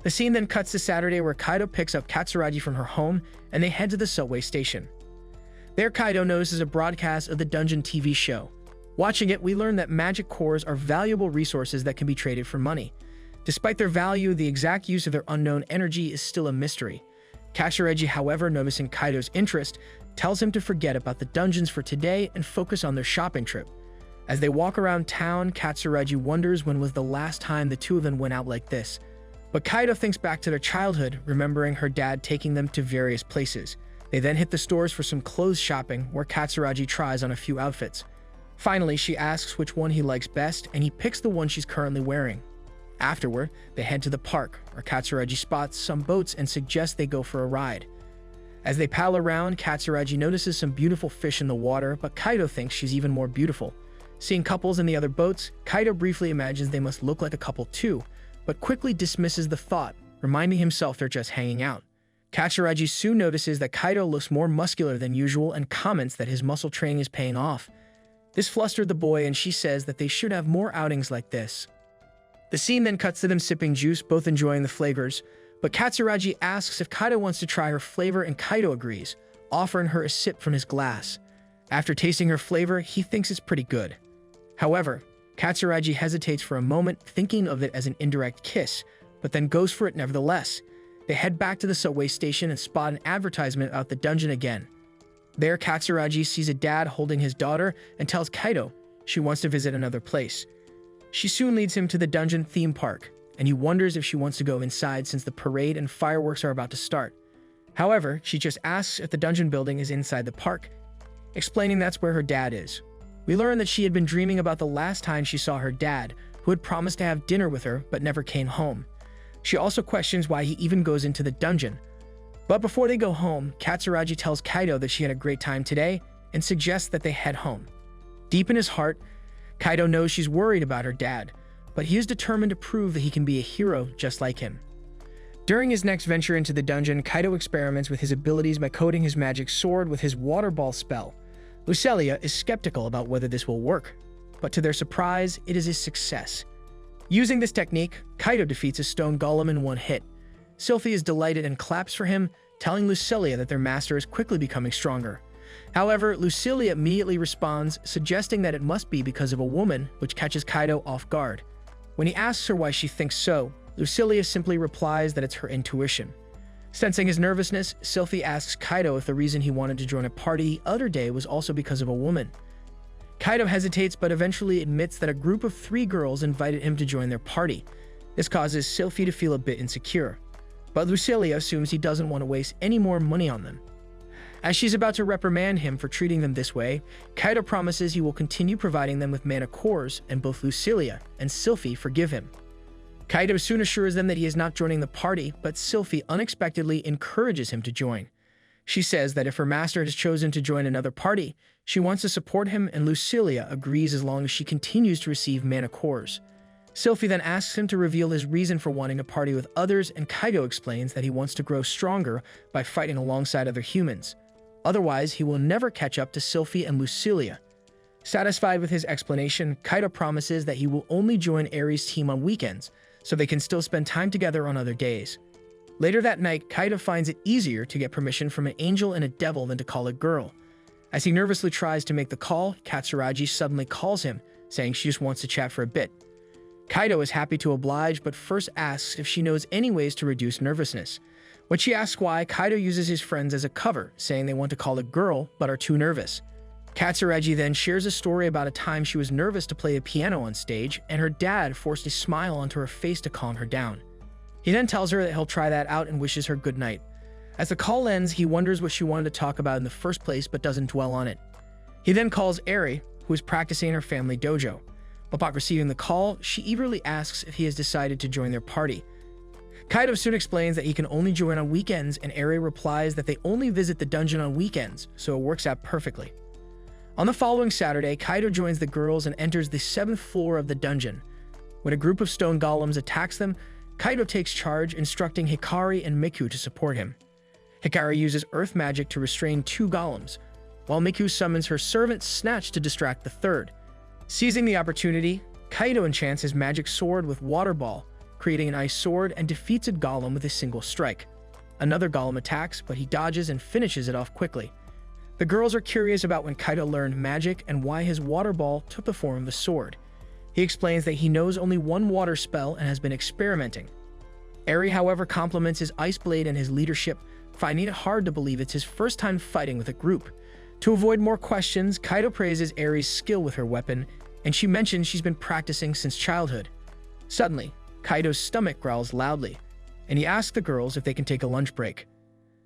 A: The scene then cuts to Saturday, where Kaido picks up Katsuragi from her home and they head to the subway station. There, Kaido notices a broadcast of the dungeon TV show. Watching it, we learn that magic cores are valuable resources that can be traded for money. Despite their value, the exact use of their unknown energy is still a mystery. Katsuragi, however, noticing Kaido's interest, tells him to forget about the dungeons for today and focus on their shopping trip. As they walk around town, Katsuragi wonders when was the last time the two of them went out like this. But Kaido thinks back to their childhood, remembering her dad taking them to various places. They then hit the stores for some clothes shopping, where Katsuragi tries on a few outfits. Finally, she asks which one he likes best, and he picks the one she's currently wearing. Afterward, they head to the park, where Katsuragi spots some boats and suggests they go for a ride. As they paddle around, Katsuragi notices some beautiful fish in the water, but Kaido thinks she's even more beautiful. Seeing couples in the other boats, Kaido briefly imagines they must look like a couple too, but quickly dismisses the thought, reminding himself they're just hanging out. Katsuragi soon notices that Kaido looks more muscular than usual and comments that his muscle training is paying off. This flustered the boy, and she says that they should have more outings like this. The scene then cuts to them sipping juice, both enjoying the flavors, but Katsuragi asks if Kaido wants to try her flavor, and Kaido agrees, offering her a sip from his glass. After tasting her flavor, he thinks it's pretty good. However, Katsuragi hesitates for a moment, thinking of it as an indirect kiss, but then goes for it nevertheless. They head back to the subway station and spot an advertisement about the dungeon again. There, Katsuragi sees a dad holding his daughter and tells Kaido she wants to visit another place. She soon leads him to the dungeon theme park, and he wonders if she wants to go inside since the parade and fireworks are about to start. However, she just asks if the dungeon building is inside the park, explaining that's where her dad is. We learn that she had been dreaming about the last time she saw her dad, who had promised to have dinner with her but never came home. She also questions why he even goes into the dungeon. But before they go home, Katsuragi tells Kaido that she had a great time today and suggests that they head home. Deep in his heart, Kaido knows she's worried about her dad, but he is determined to prove that he can be a hero just like him. During his next venture into the dungeon, Kaido experiments with his abilities by coating his magic sword with his water ball spell. Lucelia is skeptical about whether this will work, but to their surprise, it is a success. Using this technique, Kaido defeats a stone golem in one hit. Sylphie is delighted and claps for him, telling Lucelia that their master is quickly becoming stronger. However, Lucelia immediately responds, suggesting that it must be because of a woman, which catches Kaido off guard. When he asks her why she thinks so, Lucelia simply replies that it's her intuition. Sensing his nervousness, Sylphie asks Kaido if the reason he wanted to join a party the other day was also because of a woman. Kaido hesitates but eventually admits that a group of 3 girls invited him to join their party. This causes Sylphie to feel a bit insecure, but Lucelia assumes he doesn't want to waste any more money on them. As she's about to reprimand him for treating them this way, Kaido promises he will continue providing them with mana cores, and both Lucelia and Sylphie forgive him. Kaido soon assures them that he is not joining the party, but Sylphie unexpectedly encourages him to join. She says that if her master has chosen to join another party, she wants to support him, and Lucelia agrees as long as she continues to receive mana cores. Sylphie then asks him to reveal his reason for wanting to party with others, and Kaido explains that he wants to grow stronger by fighting alongside other humans. Otherwise, he will never catch up to Sylphie and Lucelia. Satisfied with his explanation, Kaido promises that he will only join Aries' team on weekends, so they can still spend time together on other days. Later that night, Kaido finds it easier to get permission from an angel and a devil than to call a girl. As he nervously tries to make the call, Katsuragi suddenly calls him, saying she just wants to chat for a bit. Kaido is happy to oblige, but first asks if she knows any ways to reduce nervousness. When she asks why, Kaido uses his friends as a cover, saying they want to call a girl but are too nervous. Katsuragi then shares a story about a time she was nervous to play the piano on stage, and her dad forced a smile onto her face to calm her down. He then tells her that he'll try that out and wishes her good night. As the call ends, he wonders what she wanted to talk about in the first place but doesn't dwell on it. He then calls Eri, who is practicing in her family dojo. Upon receiving the call, she eagerly asks if he has decided to join their party. Kaido soon explains that he can only join on weekends, and Eri replies that they only visit the dungeon on weekends, so it works out perfectly. On the following Saturday, Kaido joins the girls and enters the 7th floor of the dungeon. When a group of stone golems attacks them, Kaido takes charge, instructing Hikari and Miku to support him. Hikari uses earth magic to restrain 2 golems, while Miku summons her servant Snatch to distract the third. Seizing the opportunity, Kaido enchants his magic sword with Water Ball, creating an ice sword, and defeats a golem with a single strike. Another golem attacks, but he dodges and finishes it off quickly. The girls are curious about when Kaido learned magic and why his Water Ball took the form of a sword. He explains that he knows only one water spell and has been experimenting. Eri, however, compliments his Ice Blade and his leadership, finding it hard to believe it's his first time fighting with a group. To avoid more questions, Kaido praises Eri's skill with her weapon, and she mentions she's been practicing since childhood. Suddenly, Kaido's stomach growls loudly, and he asks the girls if they can take a lunch break.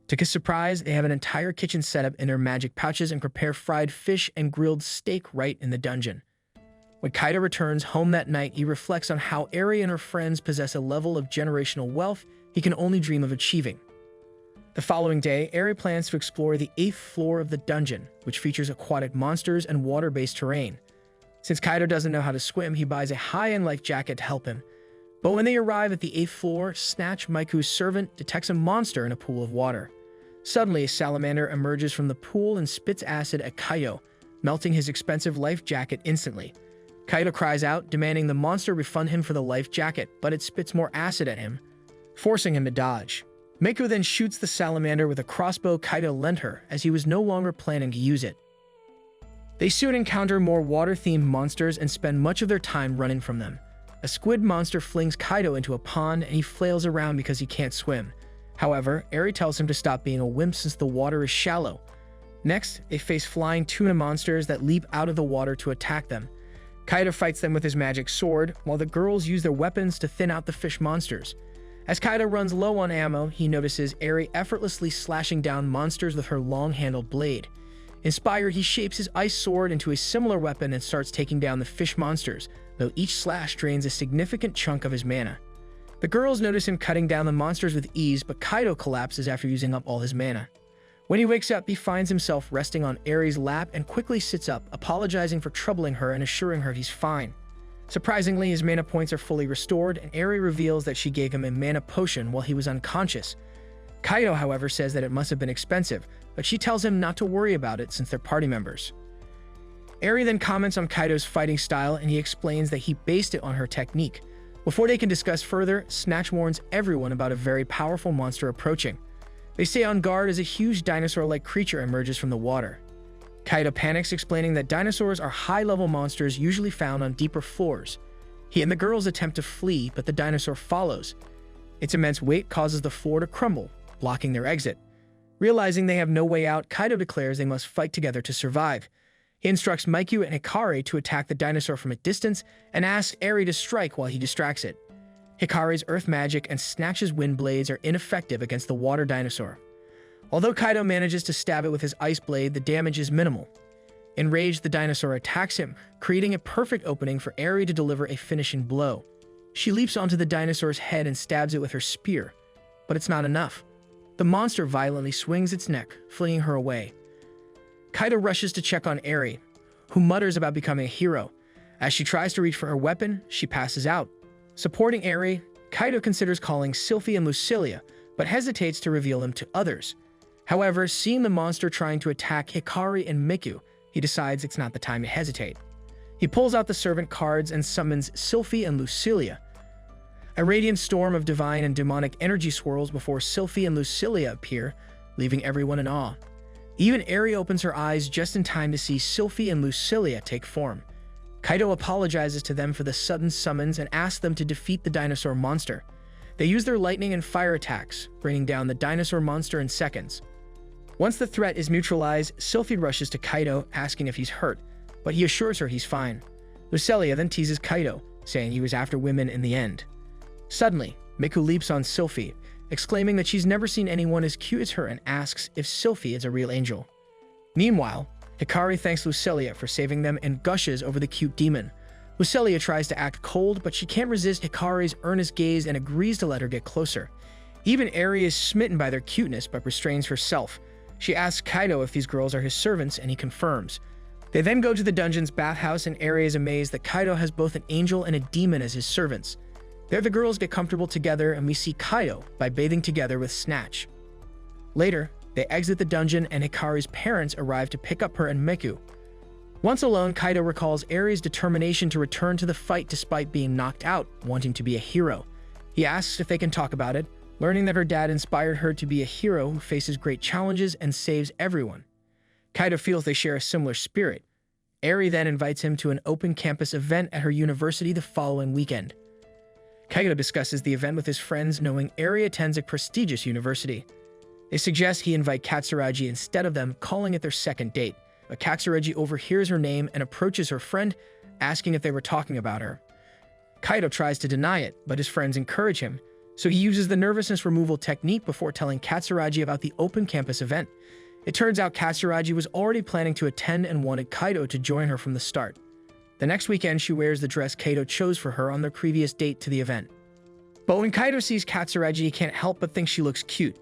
A: To his surprise, they have an entire kitchen set up in their magic pouches and prepare fried fish and grilled steak right in the dungeon. When Kaido returns home that night, he reflects on how Eri and her friends possess a level of generational wealth he can only dream of achieving. The following day, Eri plans to explore the 8th floor of the dungeon, which features aquatic monsters and water-based terrain. Since Kaido doesn't know how to swim, he buys a high-end life jacket to help him. But when they arrive at the 8th floor, Snatch, Miku's servant, detects a monster in a pool of water. Suddenly, a salamander emerges from the pool and spits acid at Kaido, melting his expensive life jacket instantly. Kaido cries out, demanding the monster refund him for the life jacket, but it spits more acid at him, forcing him to dodge. Miku then shoots the salamander with a crossbow Kaido lent her, as he was no longer planning to use it. They soon encounter more water-themed monsters and spend much of their time running from them. A squid monster flings Kaido into a pond, and he flails around because he can't swim. However, Eri tells him to stop being a wimp since the water is shallow. Next, they face flying tuna monsters that leap out of the water to attack them. Kaido fights them with his magic sword, while the girls use their weapons to thin out the fish monsters. As Kaido runs low on ammo, he notices Eri effortlessly slashing down monsters with her long-handled blade. Inspired, he shapes his ice sword into a similar weapon and starts taking down the fish monsters, though each slash drains a significant chunk of his mana. The girls notice him cutting down the monsters with ease, but Kaido collapses after using up all his mana. When he wakes up, he finds himself resting on Eri's lap and quickly sits up, apologizing for troubling her and assuring her he's fine. Surprisingly, his mana points are fully restored, and Eri reveals that she gave him a mana potion while he was unconscious. Kaido, however, says that it must have been expensive, but she tells him not to worry about it since they're party members. Eri then comments on Kaido's fighting style, and he explains that he based it on her technique. Before they can discuss further, Snatch warns everyone about a very powerful monster approaching. They stay on guard as a huge dinosaur-like creature emerges from the water. Kaido panics, explaining that dinosaurs are high-level monsters usually found on deeper floors. He and the girls attempt to flee, but the dinosaur follows. Its immense weight causes the floor to crumble, blocking their exit. Realizing they have no way out, Kaido declares they must fight together to survive. He instructs Miku and Hikari to attack the dinosaur from a distance and asks Eri to strike while he distracts it. Hikari's earth magic and Snatch's wind blades are ineffective against the water dinosaur. Although Kaido manages to stab it with his ice blade, the damage is minimal. Enraged, the dinosaur attacks him, creating a perfect opening for Eri to deliver a finishing blow. She leaps onto the dinosaur's head and stabs it with her spear, but it's not enough. The monster violently swings its neck, flinging her away. Kaido rushes to check on Eri, who mutters about becoming a hero. As she tries to reach for her weapon, she passes out. Supporting Eri, Kaido considers calling Sylphie and Lucilia, but hesitates to reveal them to others. However, seeing the monster trying to attack Hikari and Miku, he decides it's not the time to hesitate. He pulls out the servant cards and summons Sylphie and Lucilia. A radiant storm of divine and demonic energy swirls before Sylphie and Lucilia appear, leaving everyone in awe. Even Eri opens her eyes just in time to see Sylphie and Lucilia take form. Kaido apologizes to them for the sudden summons and asks them to defeat the dinosaur monster. They use their lightning and fire attacks, bringing down the dinosaur monster in seconds. Once the threat is neutralized, Sylphie rushes to Kaido, asking if he's hurt, but he assures her he's fine. Lucilia then teases Kaido, saying he was after women in the end. Suddenly, Miku leaps on Sylphie, exclaiming that she's never seen anyone as cute as her and asks if Sylphie is a real angel. Meanwhile, Hikari thanks Lucilia for saving them and gushes over the cute demon. Lucilia tries to act cold, but she can't resist Hikari's earnest gaze and agrees to let her get closer. Even Eri is smitten by their cuteness but restrains herself. She asks Kaido if these girls are his servants, and he confirms. They then go to the dungeon's bathhouse, and Eri is amazed that Kaido has both an angel and a demon as his servants. There the girls get comfortable together and we see Kaido by bathing together with Snatch. Later, they exit the dungeon and Hikari's parents arrive to pick up her and Miku. Once alone, Kaido recalls Eri's determination to return to the fight despite being knocked out, wanting to be a hero. He asks if they can talk about it, learning that her dad inspired her to be a hero who faces great challenges and saves everyone. Kaido feels they share a similar spirit. Eri then invites him to an open campus event at her university the following weekend. Kaido discusses the event with his friends, knowing Eri attends a prestigious university. They suggest he invite Katsuragi instead of them, calling it their second date, but Katsuragi overhears her name and approaches her friend, asking if they were talking about her. Kaido tries to deny it, but his friends encourage him, so he uses the nervousness removal technique before telling Katsuragi about the open campus event. It turns out Katsuragi was already planning to attend and wanted Kaido to join her from the start. The next weekend, she wears the dress Kaido chose for her on their previous date to the event. But when Kaido sees Katsuragi, he can't help but think she looks cute.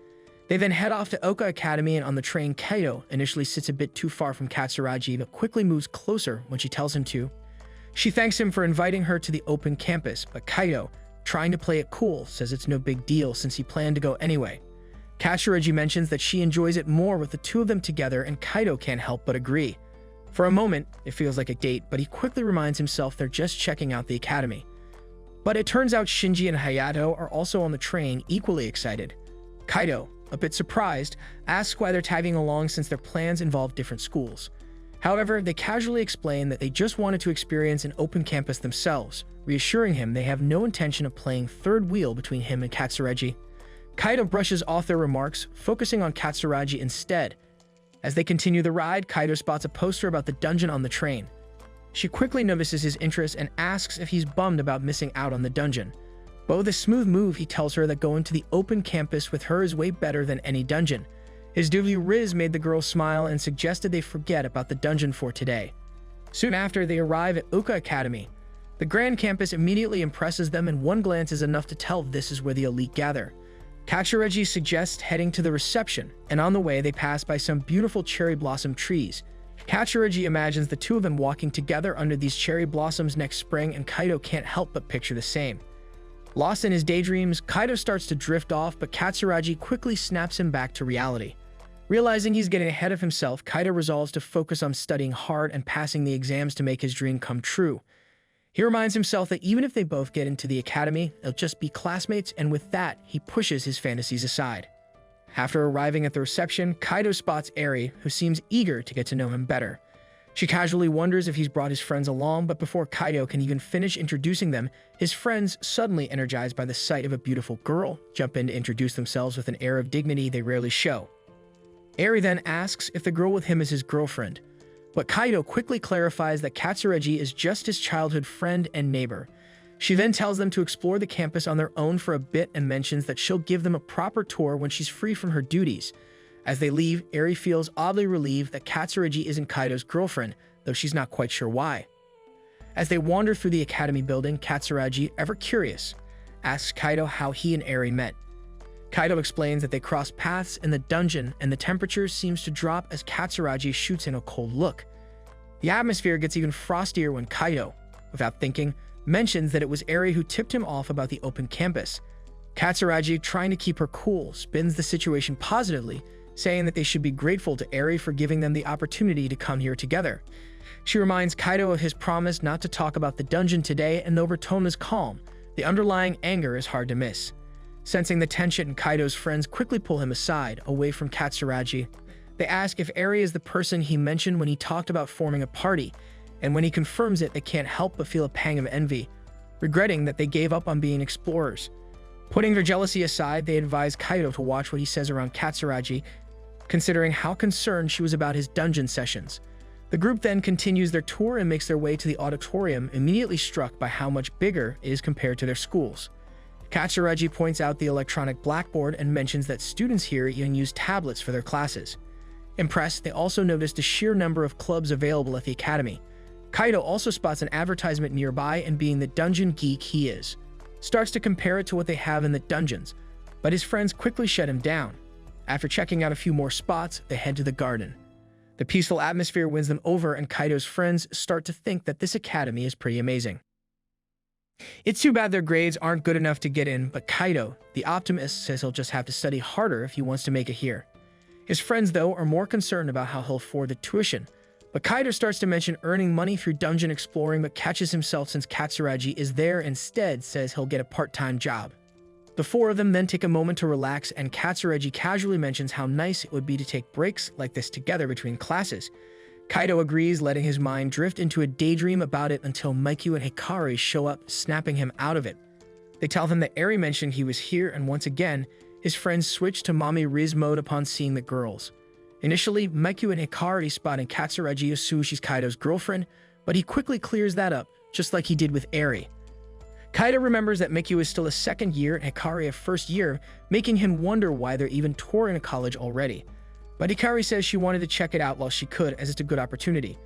A: They then head off to Oka Academy, and on the train, Kaido initially sits a bit too far from Katsuragi, but quickly moves closer when she tells him to. She thanks him for inviting her to the open campus, but Kaido, trying to play it cool, says it's no big deal since he planned to go anyway. Katsuragi mentions that she enjoys it more with the two of them together, and Kaido can't help but agree. For a moment, it feels like a date, but he quickly reminds himself they're just checking out the academy. But it turns out Shinji and Hayato are also on the train, equally excited. Kaido, a bit surprised, asks why they're tagging along since their plans involve different schools. However, they casually explain that they just wanted to experience an open campus themselves, reassuring him they have no intention of playing third wheel between him and Katsuragi. Kaido brushes off their remarks, focusing on Katsuragi instead. As they continue the ride, Kaido spots a poster about the dungeon on the train. She quickly notices his interest and asks if he's bummed about missing out on the dungeon. But with a smooth move, he tells her that going to the open campus with her is way better than any dungeon. His doobly Riz made the girl smile and suggested they forget about the dungeon for today. Soon after, they arrive at Oka Academy. The grand campus immediately impresses them, and one glance is enough to tell this is where the elite gather. Katsuragi suggests heading to the reception, and on the way they pass by some beautiful cherry blossom trees. Katsuragi imagines the two of them walking together under these cherry blossoms next spring, and Kaido can't help but picture the same. Lost in his daydreams, Kaido starts to drift off, but Katsuragi quickly snaps him back to reality. Realizing he's getting ahead of himself, Kaido resolves to focus on studying hard and passing the exams to make his dream come true. He reminds himself that even if they both get into the academy, they'll just be classmates, and with that, he pushes his fantasies aside. After arriving at the reception, Kaido spots Eri, who seems eager to get to know him better. She casually wonders if he's brought his friends along, but before Kaido can even finish introducing them, his friends, suddenly energized by the sight of a beautiful girl, jump in to introduce themselves with an air of dignity they rarely show. Eri then asks if the girl with him is his girlfriend, but Kaido quickly clarifies that Katsuragi is just his childhood friend and neighbor. She then tells them to explore the campus on their own for a bit and mentions that she'll give them a proper tour when she's free from her duties. As they leave, Eri feels oddly relieved that Katsuragi isn't Kaido's girlfriend, though she's not quite sure why. As they wander through the academy building, Katsuragi, ever curious, asks Kaido how he and Eri met. Kaido explains that they cross paths in the dungeon, and the temperature seems to drop as Katsuragi shoots in a cold look. The atmosphere gets even frostier when Kaido, without thinking, mentions that it was Eri who tipped him off about the open campus. Katsuragi, trying to keep her cool, spins the situation positively, saying that they should be grateful to Eri for giving them the opportunity to come here together. She reminds Kaido of his promise not to talk about the dungeon today, and though her tone is calm, the underlying anger is hard to miss. Sensing the tension, Kaido's friends quickly pull him aside, away from Katsuragi. They ask if Eri is the person he mentioned when he talked about forming a party, and when he confirms it, they can't help but feel a pang of envy, regretting that they gave up on being explorers. Putting their jealousy aside, they advise Kaido to watch what he says around Katsuragi, considering how concerned she was about his dungeon sessions. The group then continues their tour and makes their way to the auditorium, immediately struck by how much bigger it is compared to their schools. Katsuragi points out the electronic blackboard and mentions that students here even use tablets for their classes. Impressed, they also notice the sheer number of clubs available at the academy. Kaido also spots an advertisement nearby, and being the dungeon geek he is, starts to compare it to what they have in the dungeons, but his friends quickly shut him down. After checking out a few more spots, they head to the garden. The peaceful atmosphere wins them over, and Kaido's friends start to think that this academy is pretty amazing. It's too bad their grades aren't good enough to get in, but Kaido, the optimist, says he'll just have to study harder if he wants to make it here. His friends, though, are more concerned about how he'll afford the tuition. But Kaido starts to mention earning money through dungeon exploring, but catches himself since Katsuragi is there instead, says he'll get a part-time job. The four of them then take a moment to relax, and Katsuragi casually mentions how nice it would be to take breaks like this together between classes. Kaido agrees, letting his mind drift into a daydream about it until Mikyu and Hikari show up, snapping him out of it. They tell him that Eri mentioned he was here, and once again, his friends switch to Mommy Riz mode upon seeing the girls. Initially, Mikyu and Hikari spot in Katsuragi assume she's Kaido's girlfriend, but he quickly clears that up, just like he did with Eri. Kaido remembers that Mikyu is still a second year and Hikari a first year, making him wonder why they're even touring a college already. But Hikari says she wanted to check it out while she could, as it's a good opportunity.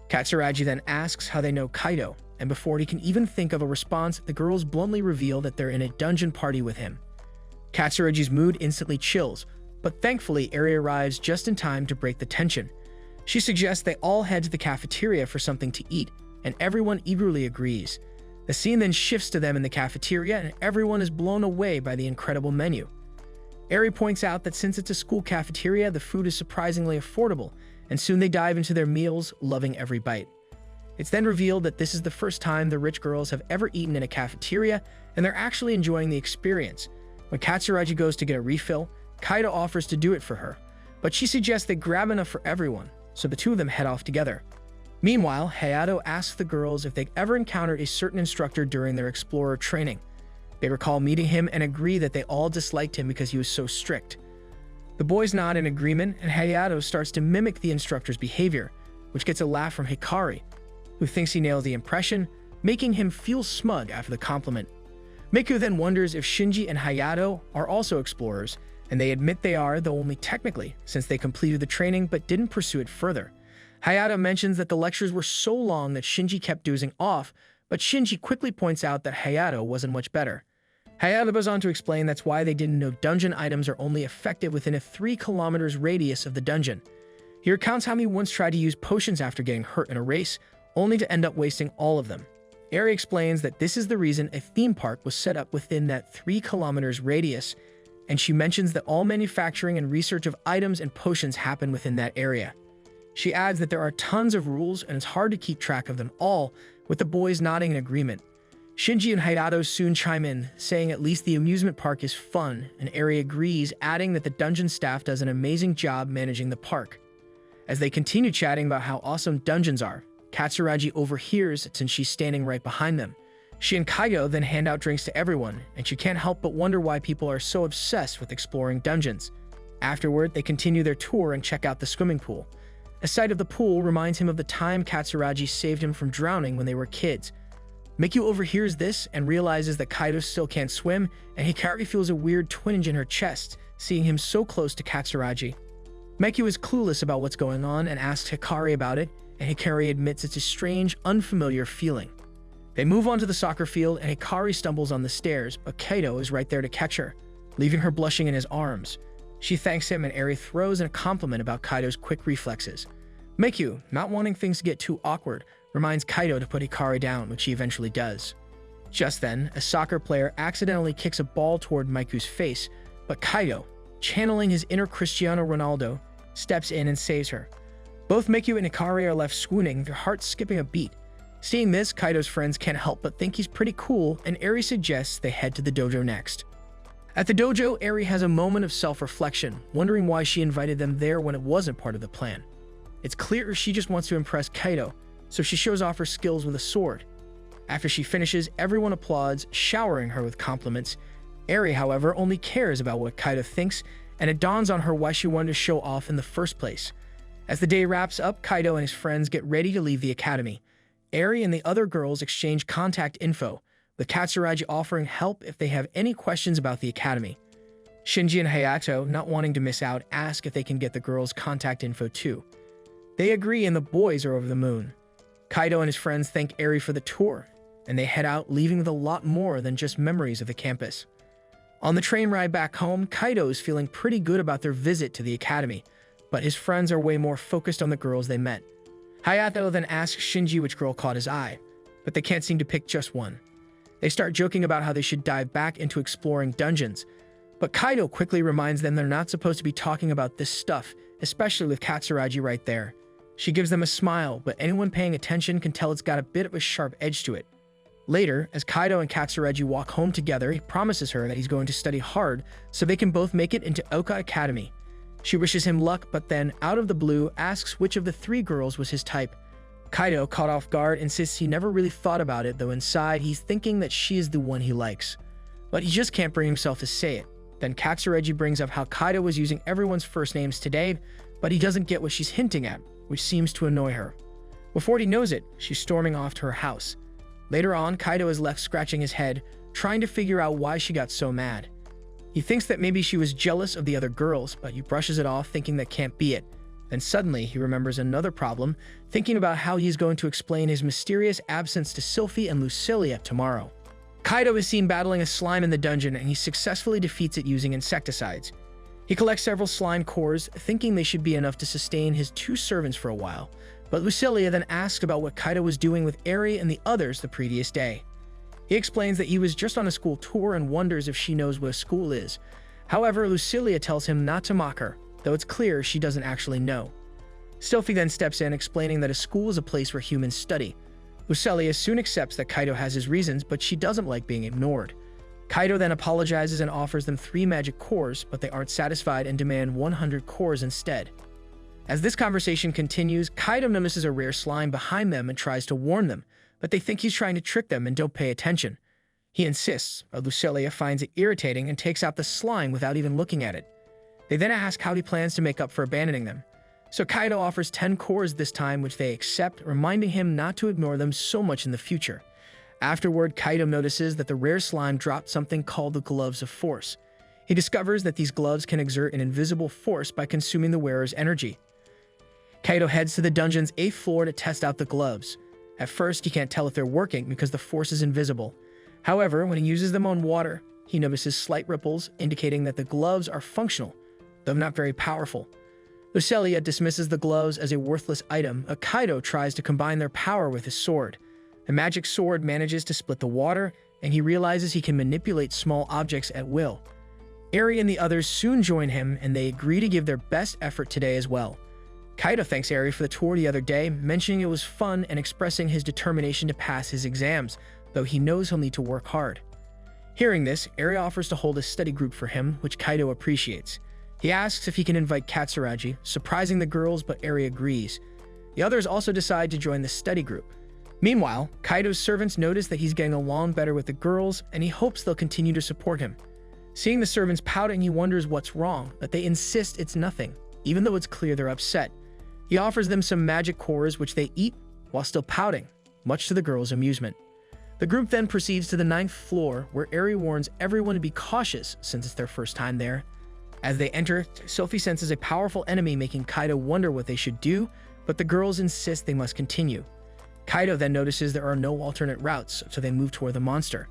A: Katsuragi then asks how they know Kaido, and before he can even think of a response, the girls bluntly reveal that they're in a dungeon party with him. Katsuragi's mood instantly chills, but thankfully Eri arrives just in time to break the tension. She suggests they all head to the cafeteria for something to eat, and everyone eagerly agrees. The scene then shifts to them in the cafeteria, and everyone is blown away by the incredible menu. Eri points out that since it's a school cafeteria, the food is surprisingly affordable, and soon they dive into their meals, loving every bite. It's then revealed that this is the first time the rich girls have ever eaten in a cafeteria, and they're actually enjoying the experience. When Katsuragi goes to get a refill, Kaido offers to do it for her, but she suggests they grab enough for everyone, so the two of them head off together. Meanwhile, Hayato asks the girls if they've ever encountered a certain instructor during their explorer training. They recall meeting him and agree that they all disliked him because he was so strict. The boys nod in agreement, and Hayato starts to mimic the instructor's behavior, which gets a laugh from Hikari, who thinks he nails the impression, making him feel smug after the compliment. Miku then wonders if Shinji and Hayato are also explorers, and they admit they are, though only technically, since they completed the training but didn't pursue it further. Hayato mentions that the lectures were so long that Shinji kept dozing off, but Shinji quickly points out that Hayato wasn't much better. Hayato goes on to explain that's why they didn't know dungeon items are only effective within a 3 kilometers radius of the dungeon. He recounts how he once tried to use potions after getting hurt in a race, only to end up wasting all of them. Eri explains that this is the reason a theme park was set up within that 3 kilometers radius, and she mentions that all manufacturing and research of items and potions happen within that area. She adds that there are tons of rules and it's hard to keep track of them all, with the boys nodding in agreement. Shinji and Hayato soon chime in, saying at least the amusement park is fun, and Eri agrees, adding that the dungeon staff does an amazing job managing the park. As they continue chatting about how awesome dungeons are, Katsuragi overhears since she's standing right behind them. She and Kaido then hand out drinks to everyone, and she can't help but wonder why people are so obsessed with exploring dungeons. Afterward, they continue their tour and check out the swimming pool. A sight of the pool reminds him of the time Katsuragi saved him from drowning when they were kids. Mikyu overhears this and realizes that Kaido still can't swim, and Hikari feels a weird twinge in her chest, seeing him so close to Katsuragi. Mikyu is clueless about what's going on and asks Hikari about it, and Hikari admits it's a strange, unfamiliar feeling. They move onto the soccer field, and Hikari stumbles on the stairs, but Kaido is right there to catch her, leaving her blushing in his arms. She thanks him, and Eri throws in a compliment about Kaido's quick reflexes. Mikyu, not wanting things to get too awkward, reminds Kaido to put Hikari down, which he eventually does. Just then, a soccer player accidentally kicks a ball toward Mikyu's face, but Kaido, channeling his inner Cristiano Ronaldo, steps in and saves her. Both Mikyu and Hikari are left swooning, their hearts skipping a beat. Seeing this, Kaido's friends can't help but think he's pretty cool, and Eri suggests they head to the dojo next. At the dojo, Eri has a moment of self-reflection, wondering why she invited them there when it wasn't part of the plan. It's clear she just wants to impress Kaido, so she shows off her skills with a sword. After she finishes, everyone applauds, showering her with compliments. Eri, however, only cares about what Kaido thinks, and it dawns on her why she wanted to show off in the first place. As the day wraps up, Kaido and his friends get ready to leave the academy. Eri and the other girls exchange contact info, with Katsuragi offering help if they have any questions about the academy. Shinji and Hayato, not wanting to miss out, ask if they can get the girls' contact info too. They agree, and the boys are over the moon. Kaido and his friends thank Eri for the tour, and they head out, leaving with a lot more than just memories of the campus. On the train ride back home, Kaido is feeling pretty good about their visit to the academy, but his friends are way more focused on the girls they met. Hayato then asks Shinji which girl caught his eye, but they can't seem to pick just one. They start joking about how they should dive back into exploring dungeons, but Kaido quickly reminds them they're not supposed to be talking about this stuff, especially with Katsuragi right there. She gives them a smile, but anyone paying attention can tell it's got a bit of a sharp edge to it. Later, as Kaido and Katsuragi walk home together, he promises her that he's going to study hard so they can both make it into Oka Academy. She wishes him luck, but then, out of the blue, asks which of the three girls was his type. Kaido, caught off guard, insists he never really thought about it, though inside he's thinking that she is the one he likes. But he just can't bring himself to say it. Then Katsuragi brings up how Kaido was using everyone's first names today, but he doesn't get what she's hinting at, which seems to annoy her. Before he knows it, she's storming off to her house. Later on, Kaido is left scratching his head, trying to figure out why she got so mad. He thinks that maybe she was jealous of the other girls, but he brushes it off, thinking that can't be it. Then suddenly, he remembers another problem, thinking about how he's going to explain his mysterious absence to Sylphie and Lucilia tomorrow. Kaido is seen battling a slime in the dungeon, and he successfully defeats it using insecticides. He collects several slime cores, thinking they should be enough to sustain his two servants for a while, but Lucilia then asks about what Kaido was doing with Eri and the others the previous day. He explains that he was just on a school tour and wonders if she knows what a school is. However, Lucilia tells him not to mock her, though it's clear she doesn't actually know. Sylphie then steps in, explaining that a school is a place where humans study. Lucilia soon accepts that Kaido has his reasons, but she doesn't like being ignored. Kaido then apologizes and offers them 3 magic cores, but they aren't satisfied and demand 100 cores instead. As this conversation continues, Kaido notices a rare slime behind them and tries to warn them, but they think he's trying to trick them and don't pay attention. He insists, but Lucilia finds it irritating and takes out the slime without even looking at it. They then ask how he plans to make up for abandoning them. So Kaido offers 10 cores this time, which they accept, reminding him not to ignore them so much in the future. Afterward, Kaido notices that the rare slime dropped something called the Gloves of Force. He discovers that these gloves can exert an invisible force by consuming the wearer's energy. Kaido heads to the dungeon's 8th floor to test out the gloves. At first, he can't tell if they're working because the force is invisible. However, when he uses them on water, he notices slight ripples, indicating that the gloves are functional, though not very powerful. Lucilia dismisses the gloves as a worthless item, but Kaido tries to combine their power with his sword. The magic sword manages to split the water, and he realizes he can manipulate small objects at will. Eri and the others soon join him, and they agree to give their best effort today as well. Kaido thanks Eri for the tour the other day, mentioning it was fun and expressing his determination to pass his exams, though he knows he'll need to work hard. Hearing this, Eri offers to hold a study group for him, which Kaido appreciates. He asks if he can invite Katsuragi, surprising the girls, but Eri agrees. The others also decide to join the study group. Meanwhile, Kaido's servants notice that he's getting along better with the girls, and he hopes they'll continue to support him. Seeing the servants pouting, he wonders what's wrong, but they insist it's nothing, even though it's clear they're upset. He offers them some magic cores, which they eat while still pouting, much to the girls' amusement. The group then proceeds to the 9th floor, where Eri warns everyone to be cautious since it's their first time there. As they enter, Sylphie senses a powerful enemy, making Kaido wonder what they should do, but the girls insist they must continue. Kaido then notices there are no alternate routes, so they move toward the monster.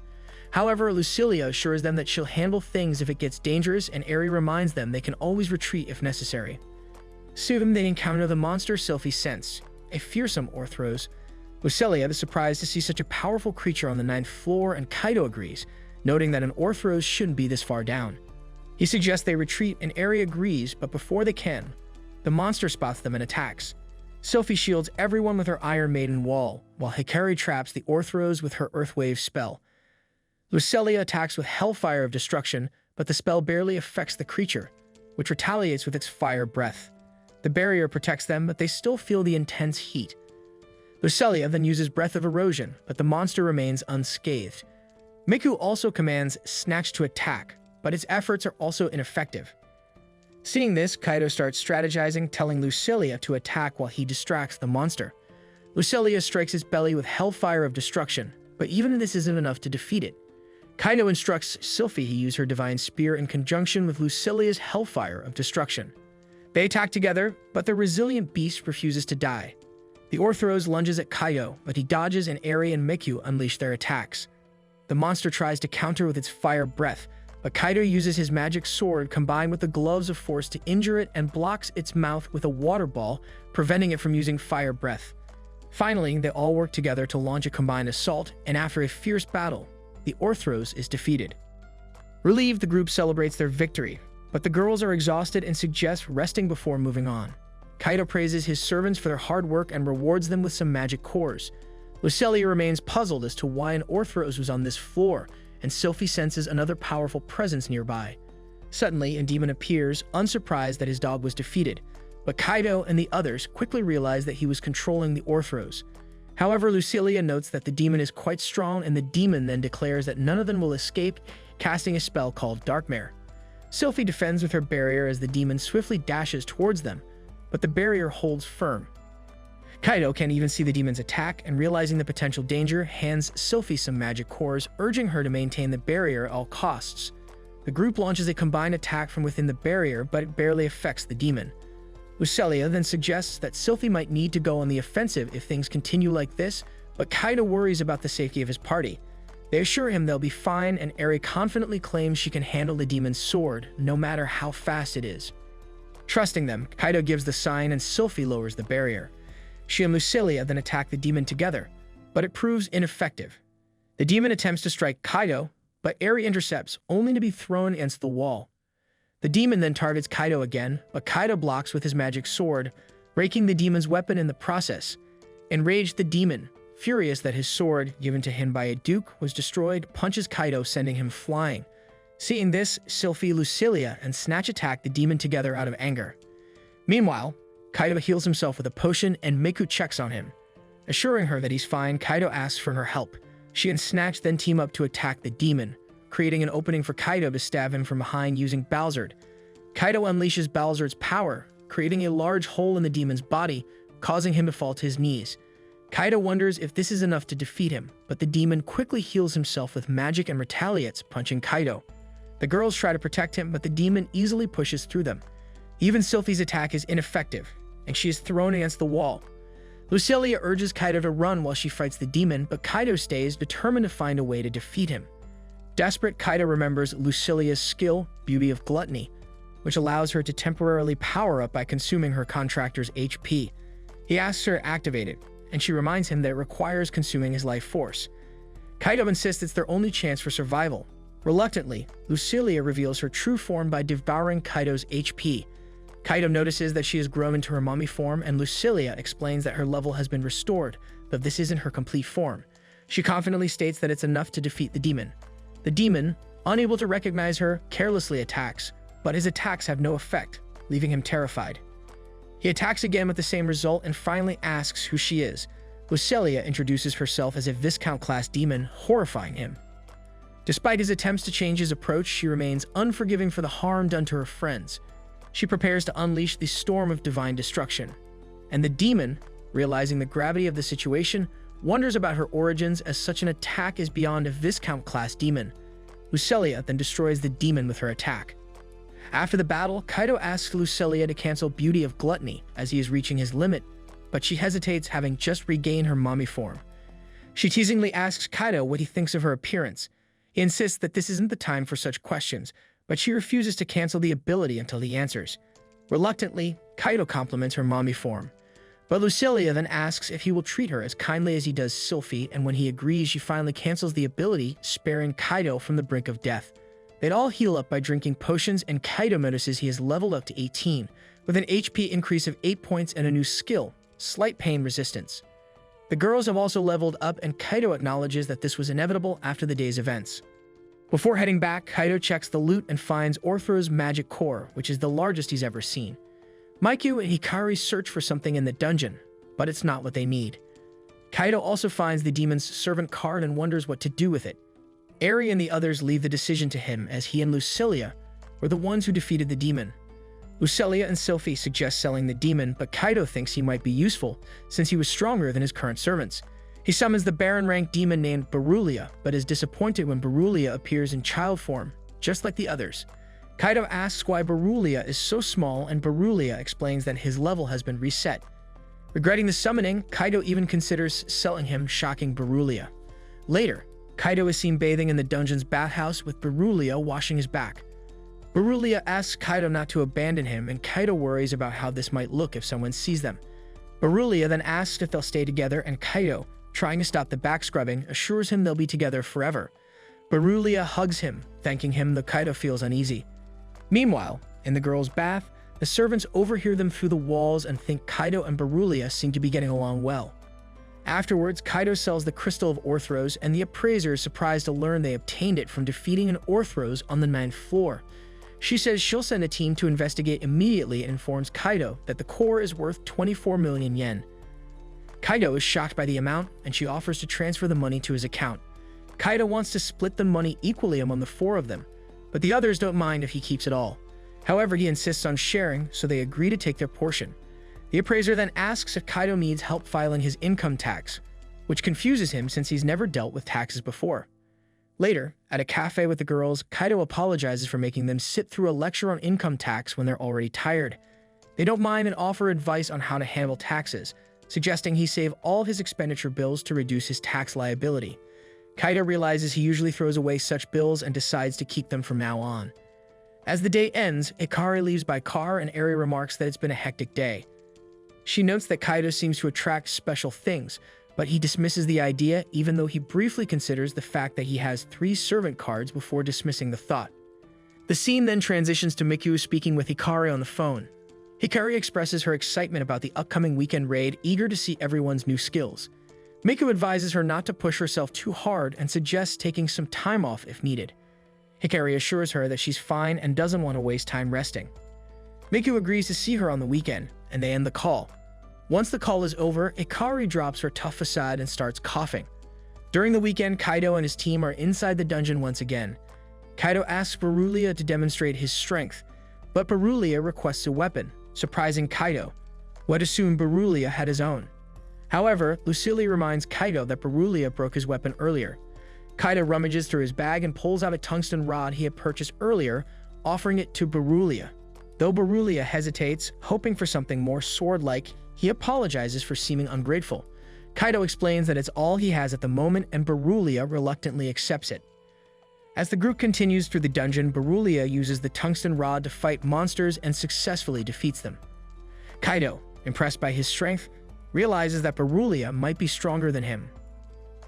A: However, Lucilia assures them that she'll handle things if it gets dangerous, and Eri reminds them they can always retreat if necessary. Soon they encounter the monster Sylphie sensed, a fearsome Orthros. Lucilia is surprised to see such a powerful creature on the 9th floor, and Kaido agrees, noting that an Orthros shouldn't be this far down. He suggests they retreat, and Eri agrees, but before they can, the monster spots them and attacks. Sylphie shields everyone with her Iron Maiden wall, while Hikari traps the Orthros with her Earthwave spell. Lucilia attacks with Hellfire of Destruction, but the spell barely affects the creature, which retaliates with its fire breath. The barrier protects them, but they still feel the intense heat. Lucilia then uses Breath of Erosion, but the monster remains unscathed. Miku also commands Snatch to attack, but its efforts are also ineffective. Seeing this, Kaido starts strategizing, telling Lucilia to attack while he distracts the monster. Lucilia strikes its belly with Hellfire of Destruction, but even this isn't enough to defeat it. Kaido instructs Sylphie to use her Divine Spear in conjunction with Lucilia's Hellfire of Destruction. They attack together, but the resilient beast refuses to die. The Orthros lunges at Kaido, but he dodges, and Eri and Miku unleash their attacks. The monster tries to counter with its fire breath, but Kaido uses his magic sword combined with the Gloves of Force to injure it and blocks its mouth with a water ball, preventing it from using fire breath. Finally, they all work together to launch a combined assault, and after a fierce battle, the Orthros is defeated. Relieved, the group celebrates their victory, but the girls are exhausted and suggest resting before moving on. Kaido praises his servants for their hard work and rewards them with some magic cores. Lucelia remains puzzled as to why an Orthros was on this floor, and Sylphie senses another powerful presence nearby. Suddenly, a demon appears, unsurprised that his dog was defeated, but Kaido and the others quickly realize that he was controlling the Orthros. However, Lucelia notes that the demon is quite strong, and the demon then declares that none of them will escape, casting a spell called Darkmare. Sylphie defends with her barrier as the demon swiftly dashes towards them, but the barrier holds firm. Kaido can't even see the demon's attack, and realizing the potential danger, hands Sylphie some magic cores, urging her to maintain the barrier at all costs. The group launches a combined attack from within the barrier, but it barely affects the demon. Lucelia then suggests that Sylphie might need to go on the offensive if things continue like this, but Kaido worries about the safety of his party. They assure him they'll be fine, and Eri confidently claims she can handle the demon's sword, no matter how fast it is. Trusting them, Kaido gives the sign and Sylphie lowers the barrier. She and Lucelia then attack the demon together, but it proves ineffective. The demon attempts to strike Kaido, but Eri intercepts, only to be thrown against the wall. The demon then targets Kaido again, but Kaido blocks with his magic sword, breaking the demon's weapon in the process. Enraged, the demon, furious that his sword, given to him by a duke, was destroyed, punches Kaido, sending him flying. Seeing this, Sylphie, Lucelia, and Snatch attack the demon together out of anger. Meanwhile, Kaido heals himself with a potion, and Miku checks on him. Assuring her that he's fine, Kaido asks for her help. She and Snatch then team up to attack the demon, creating an opening for Kaido to stab him from behind using Balzard. Kaido unleashes Balzard's power, creating a large hole in the demon's body, causing him to fall to his knees. Kaido wonders if this is enough to defeat him, but the demon quickly heals himself with magic and retaliates, punching Kaido. The girls try to protect him, but the demon easily pushes through them. Even Sylphie's attack is ineffective, and she is thrown against the wall. Lucelia urges Kaido to run while she fights the demon, but Kaido stays, determined to find a way to defeat him. Desperate, Kaido remembers Lucelia's skill, Beauty of Gluttony, which allows her to temporarily power up by consuming her contractor's HP. He asks her to activate it, and she reminds him that it requires consuming his life force. Kaido insists it's their only chance for survival. Reluctantly, Lucelia reveals her true form by devouring Kaido's HP. Kaido notices that she has grown into her mommy form, and Lucelia explains that her level has been restored, but this isn't her complete form. She confidently states that it's enough to defeat the demon. The demon, unable to recognize her, carelessly attacks, but his attacks have no effect, leaving him terrified. He attacks again with the same result and finally asks who she is. Lucelia introduces herself as a Viscount-class demon, horrifying him. Despite his attempts to change his approach, she remains unforgiving for the harm done to her friends. She prepares to unleash the storm of divine destruction. And the demon, realizing the gravity of the situation, wonders about her origins, as such an attack is beyond a Viscount-class demon. Lucelia then destroys the demon with her attack. After the battle, Kaido asks Lucelia to cancel Beauty of Gluttony as he is reaching his limit, but she hesitates, having just regained her mommy form. She teasingly asks Kaido what he thinks of her appearance. He insists that this isn't the time for such questions, but she refuses to cancel the ability until he answers. Reluctantly, Kaido compliments her mommy form. But Lucelia then asks if he will treat her as kindly as he does Sylphie, and when he agrees, she finally cancels the ability, sparing Kaido from the brink of death. They'd all heal up by drinking potions, and Kaido notices he has leveled up to 18, with an HP increase of 8 points and a new skill, Slight Pain Resistance. The girls have also leveled up, and Kaido acknowledges that this was inevitable after the day's events. Before heading back, Kaido checks the loot and finds Orthro's magic core, which is the largest he's ever seen. Maiku and Hikari search for something in the dungeon, but it's not what they need. Kaido also finds the demon's servant card and wonders what to do with it. Eri and the others leave the decision to him, as he and Lucelia were the ones who defeated the demon. Lucelia and Sylphie suggest selling the demon, but Kaido thinks he might be useful since he was stronger than his current servants. He summons the Baron-rank demon named Berulia, but is disappointed when Berulia appears in child form, just like the others. Kaido asks why Berulia is so small, and Berulia explains that his level has been reset. Regretting the summoning, Kaido even considers selling him, shocking Berulia. Later, Kaido is seen bathing in the dungeon's bathhouse with Berulia washing his back. Berulia asks Kaido not to abandon him, and Kaido worries about how this might look if someone sees them. Berulia then asks if they'll stay together, and Kaido, trying to stop the back scrubbing, assures him they'll be together forever. Berulia hugs him, thanking him, though Kaido feels uneasy. Meanwhile, in the girls' bath, the servants overhear them through the walls and think Kaido and Berulia seem to be getting along well. Afterwards, Kaido sells the Crystal of Orthros, and the appraiser is surprised to learn they obtained it from defeating an Orthros on the 9th floor. She says she'll send a team to investigate immediately and informs Kaido that the core is worth 24 million yen. Kaido is shocked by the amount, and she offers to transfer the money to his account. Kaido wants to split the money equally among the four of them, but the others don't mind if he keeps it all. However, he insists on sharing, so they agree to take their portion. The appraiser then asks if Kaido needs help filing his income tax, which confuses him since he's never dealt with taxes before. Later, at a cafe with the girls, Kaido apologizes for making them sit through a lecture on income tax when they're already tired. They don't mind and offer advice on how to handle taxes, suggesting he save all of his expenditure bills to reduce his tax liability. Kaido realizes he usually throws away such bills and decides to keep them from now on. As the day ends, Ikari leaves by car and Eri remarks that it's been a hectic day. She notes that Kaido seems to attract special things, but he dismisses the idea even though he briefly considers the fact that he has 3 servant cards before dismissing the thought. The scene then transitions to Miku speaking with Hikari on the phone. Hikari expresses her excitement about the upcoming weekend raid, eager to see everyone's new skills. Miku advises her not to push herself too hard and suggests taking some time off if needed. Hikari assures her that she's fine and doesn't want to waste time resting. Miku agrees to see her on the weekend, and they end the call. Once the call is over, Ikari drops her tough facade and starts coughing. During the weekend, Kaido and his team are inside the dungeon once again. Kaido asks Berulia to demonstrate his strength, but Berulia requests a weapon, surprising Kaido, who had assumed Berulia had his own. However, Lucili reminds Kaido that Berulia broke his weapon earlier. Kaido rummages through his bag and pulls out a tungsten rod he had purchased earlier, offering it to Berulia. Though Berulia hesitates, hoping for something more sword-like, he apologizes for seeming ungrateful. Kaido explains that it's all he has at the moment, and Berulia reluctantly accepts it. As the group continues through the dungeon, Berulia uses the tungsten rod to fight monsters and successfully defeats them. Kaido, impressed by his strength, realizes that Berulia might be stronger than him.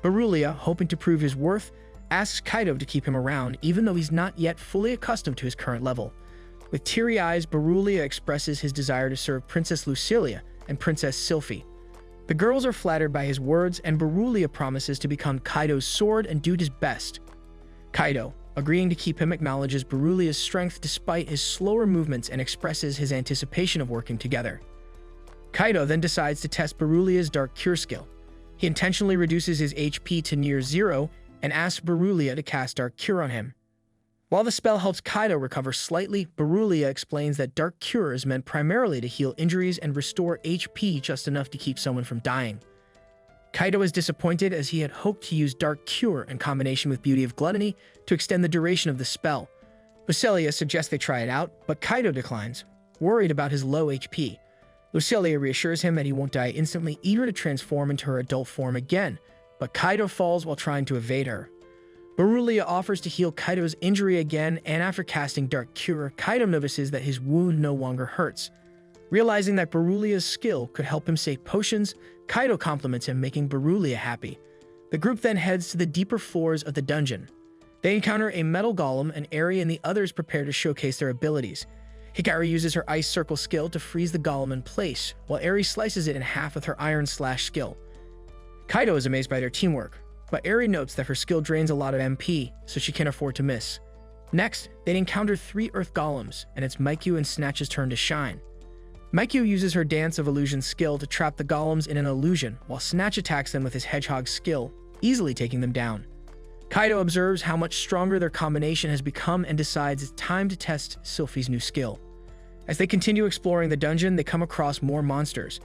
A: Berulia, hoping to prove his worth, asks Kaido to keep him around even though he's not yet fully accustomed to his current level. With teary eyes, Berulia expresses his desire to serve Princess Lucilia and Princess Sylphie. The girls are flattered by his words, and Berulia promises to become Kaido's sword and do his best. Kaido, agreeing to keep him, acknowledges Berulia's strength despite his slower movements and expresses his anticipation of working together. Kaido then decides to test Berulia's Dark Cure skill. He intentionally reduces his HP to near 0 and asks Berulia to cast Dark Cure on him. While the spell helps Kaido recover slightly, Berulia explains that Dark Cure is meant primarily to heal injuries and restore HP just enough to keep someone from dying. Kaido is disappointed as he had hoped to use Dark Cure in combination with Beauty of Gluttony to extend the duration of the spell. Lucilia suggests they try it out, but Kaido declines, worried about his low HP. Lucilia reassures him that he won't die instantly, eager to transform into her adult form again, but Kaido falls while trying to evade her. Berulia offers to heal Kaido's injury again, and after casting Dark Cure, Kaido notices that his wound no longer hurts. Realizing that Berulia's skill could help him save potions, Kaido compliments him, making Berulia happy. The group then heads to the deeper floors of the dungeon. They encounter a metal golem, and Eri and the others prepare to showcase their abilities. Hikari uses her Ice Circle skill to freeze the golem in place, while Eri slices it in half with her Iron Slash skill. Kaido is amazed by their teamwork, but Eri notes that her skill drains a lot of MP, so she can't afford to miss. Next, they encounter 3 Earth Golems, and it's Miku and Snatch's turn to shine. Miku uses her Dance of Illusion skill to trap the golems in an illusion, while Snatch attacks them with his Hedgehog skill, easily taking them down. Kaido observes how much stronger their combination has become and decides it's time to test Sylphie's new skill. As they continue exploring the dungeon, they come across more monsters.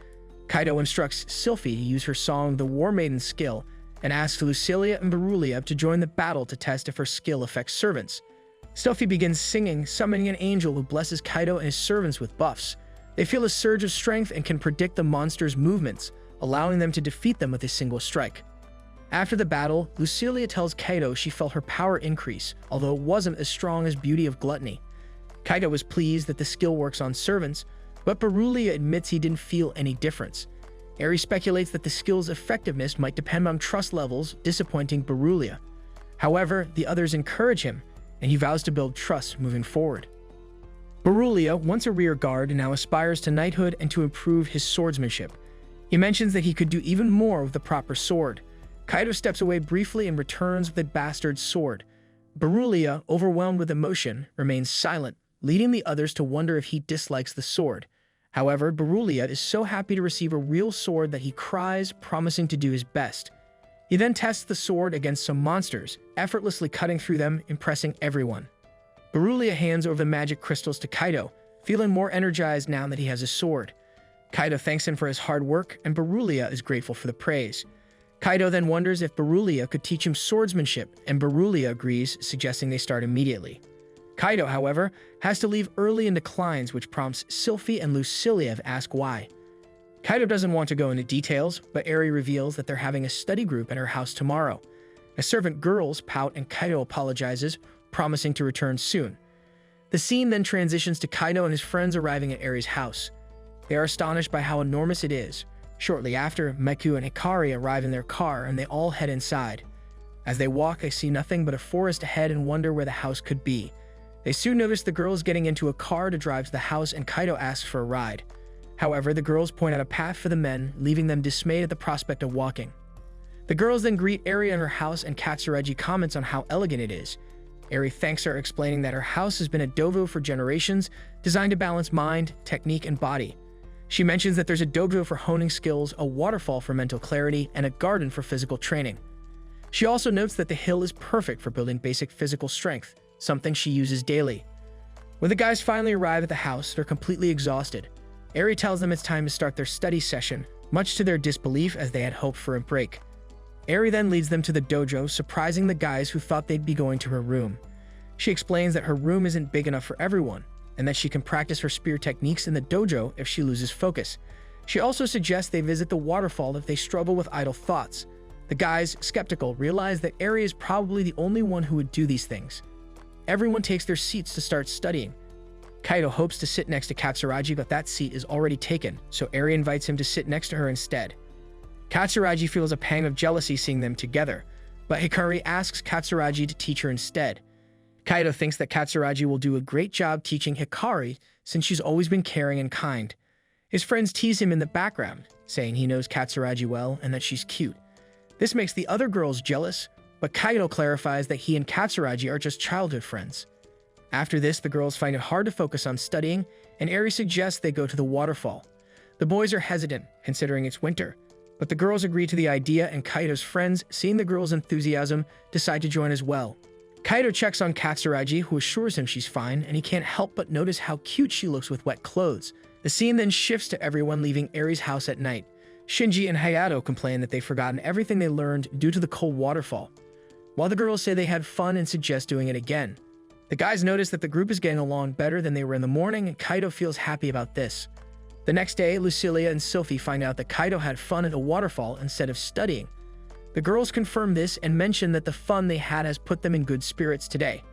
A: Kaido instructs Sylphie to use her song The War Maiden skill, and asks Lucilia and Berulia to join the battle to test if her skill affects servants. Sylphie begins singing, summoning an angel who blesses Kaido and his servants with buffs. They feel a surge of strength and can predict the monsters' movements, allowing them to defeat them with a single strike. After the battle, Lucilia tells Kaido she felt her power increase, although it wasn't as strong as Beauty of Gluttony. Kaido was pleased that the skill works on servants, but Berulia admits he didn't feel any difference. Eri speculates that the skill's effectiveness might depend on trust levels, disappointing Berulia. However, the others encourage him, and he vows to build trust moving forward. Berulia, once a rear guard, now aspires to knighthood and to improve his swordsmanship. He mentions that he could do even more with the proper sword. Kaido steps away briefly and returns with a bastard sword. Berulia, overwhelmed with emotion, remains silent, leading the others to wonder if he dislikes the sword. However, Berulia is so happy to receive a real sword that he cries, promising to do his best. He then tests the sword against some monsters, effortlessly cutting through them, impressing everyone. Berulia hands over the magic crystals to Kaido, feeling more energized now that he has a sword. Kaido thanks him for his hard work, and Berulia is grateful for the praise. Kaido then wonders if Berulia could teach him swordsmanship, and Berulia agrees, suggesting they start immediately. Kaido, however, has to leave early and declines, which prompts Sylphie and Lucilia to ask why. Kaido doesn't want to go into details, but Eri reveals that they're having a study group at her house tomorrow. The servant girls pout and Kaido apologizes, promising to return soon. The scene then transitions to Kaido and his friends arriving at Eri's house. They are astonished by how enormous it is. Shortly after, Miku and Hikari arrive in their car and they all head inside. As they walk, they see nothing but a forest ahead and wonder where the house could be. They soon notice the girls getting into a car to drive to the house, and Kaido asks for a ride. However, the girls point out a path for the men, leaving them dismayed at the prospect of walking. The girls then greet Eri in her house, and Katsuragi comments on how elegant it is. Eri thanks her, explaining that her house has been a dojo for generations, designed to balance mind, technique, and body. She mentions that there's a dojo for honing skills, a waterfall for mental clarity, and a garden for physical training. She also notes that the hill is perfect for building basic physical strength, something she uses daily. When the guys finally arrive at the house, they're completely exhausted. Eri tells them it's time to start their study session, much to their disbelief as they had hoped for a break. Eri then leads them to the dojo, surprising the guys who thought they'd be going to her room. She explains that her room isn't big enough for everyone, and that she can practice her spear techniques in the dojo if she loses focus. She also suggests they visit the waterfall if they struggle with idle thoughts. The guys, skeptical, realize that Eri is probably the only one who would do these things. Everyone takes their seats to start studying. Kaido hopes to sit next to Katsuragi, but that seat is already taken, so Eri invites him to sit next to her instead. Katsuragi feels a pang of jealousy seeing them together, but Hikari asks Katsuragi to teach her instead. Kaido thinks that Katsuragi will do a great job teaching Hikari since she's always been caring and kind. His friends tease him in the background, saying he knows Katsuragi well and that she's cute. This makes the other girls jealous, but Kaido clarifies that he and Katsuragi are just childhood friends. After this, the girls find it hard to focus on studying, and Eri suggests they go to the waterfall. The boys are hesitant, considering it's winter, but the girls agree to the idea, and Kaido's friends, seeing the girls' enthusiasm, decide to join as well. Kaido checks on Katsuragi, who assures him she's fine, and he can't help but notice how cute she looks with wet clothes. The scene then shifts to everyone leaving Eri's house at night. Shinji and Hayato complain that they've forgotten everything they learned due to the cold waterfall, while the girls say they had fun and suggest doing it again. The guys notice that the group is getting along better than they were in the morning, and Kaido feels happy about this. The next day, Lucilia and Sylphie find out that Kaido had fun at the waterfall instead of studying. The girls confirm this and mention that the fun they had has put them in good spirits today.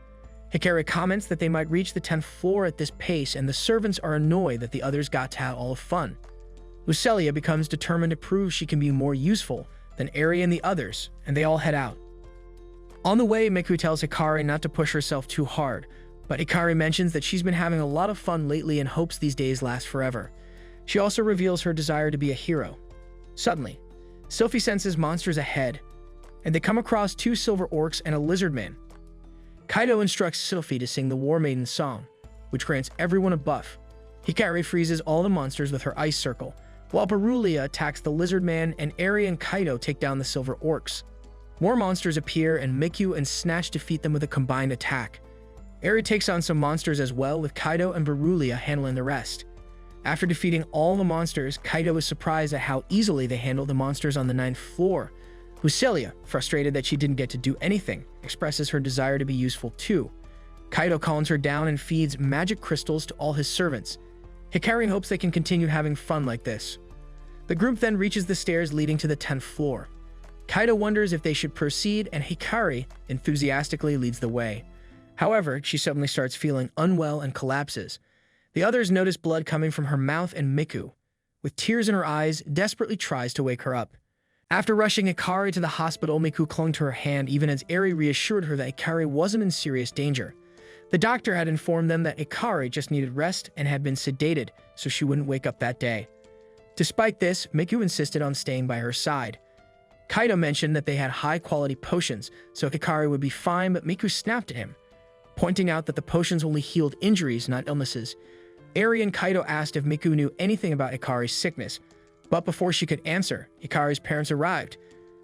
A: Hikari comments that they might reach the 10th floor at this pace, and the servants are annoyed that the others got to have all the fun. Lucilia becomes determined to prove she can be more useful than Eri and the others, and they all head out. On the way, Miku tells Hikari not to push herself too hard, but Hikari mentions that she's been having a lot of fun lately and hopes these days last forever. She also reveals her desire to be a hero. Suddenly, Sylphie senses monsters ahead, and they come across 2 silver orcs and a lizard man. Kaido instructs Sylphie to sing the War Maiden song, which grants everyone a buff. Hikari freezes all the monsters with her ice circle, while Berulia attacks the lizard man, and Eri and Kaido take down the silver orcs. More monsters appear, and Miku and Snatch defeat them with a combined attack. Eri takes on some monsters as well, with Kaido and Berulia handling the rest. After defeating all the monsters, Kaido is surprised at how easily they handle the monsters on the 9th floor. Lucilia, frustrated that she didn't get to do anything, expresses her desire to be useful too. Kaido calms her down and feeds magic crystals to all his servants. Hikari hopes they can continue having fun like this. The group then reaches the stairs leading to the 10th floor. Kaido wonders if they should proceed, and Hikari enthusiastically leads the way. However, she suddenly starts feeling unwell and collapses. The others notice blood coming from her mouth, and Miku, with tears in her eyes, desperately tries to wake her up. After rushing Hikari to the hospital, Miku clung to her hand even as Eri reassured her that Hikari wasn't in serious danger. The doctor had informed them that Hikari just needed rest and had been sedated so she wouldn't wake up that day. Despite this, Miku insisted on staying by her side. Kaido mentioned that they had high-quality potions, so Hikari would be fine, but Miku snapped at him, pointing out that the potions only healed injuries, not illnesses. Eri and Kaido asked if Miku knew anything about Hikari's sickness, but before she could answer, Hikari's parents arrived.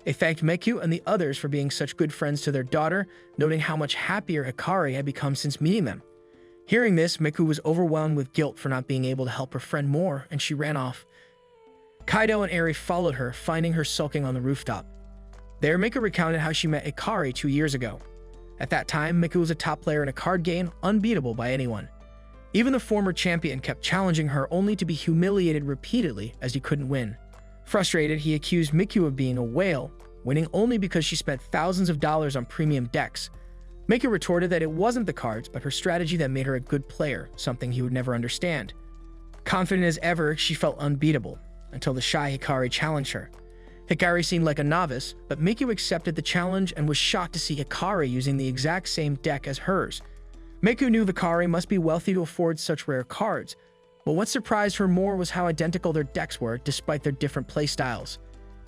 A: They thanked Miku and the others for being such good friends to their daughter, noting how much happier Hikari had become since meeting them. Hearing this, Miku was overwhelmed with guilt for not being able to help her friend more, and she ran off. Kaido and Eri followed her, finding her sulking on the rooftop. There, Miku recounted how she met Hikari 2 years ago. At that time, Miku was a top player in a card game, unbeatable by anyone. Even the former champion kept challenging her only to be humiliated repeatedly as he couldn't win. Frustrated, he accused Miku of being a whale, winning only because she spent thousands of dollars on premium decks. Miku retorted that it wasn't the cards, but her strategy that made her a good player, something he would never understand. Confident as ever, she felt unbeatable, until the shy Hikari challenged her. Hikari seemed like a novice, but Miku accepted the challenge and was shocked to see Hikari using the exact same deck as hers. Miku knew Hikari must be wealthy to afford such rare cards, but what surprised her more was how identical their decks were despite their different playstyles.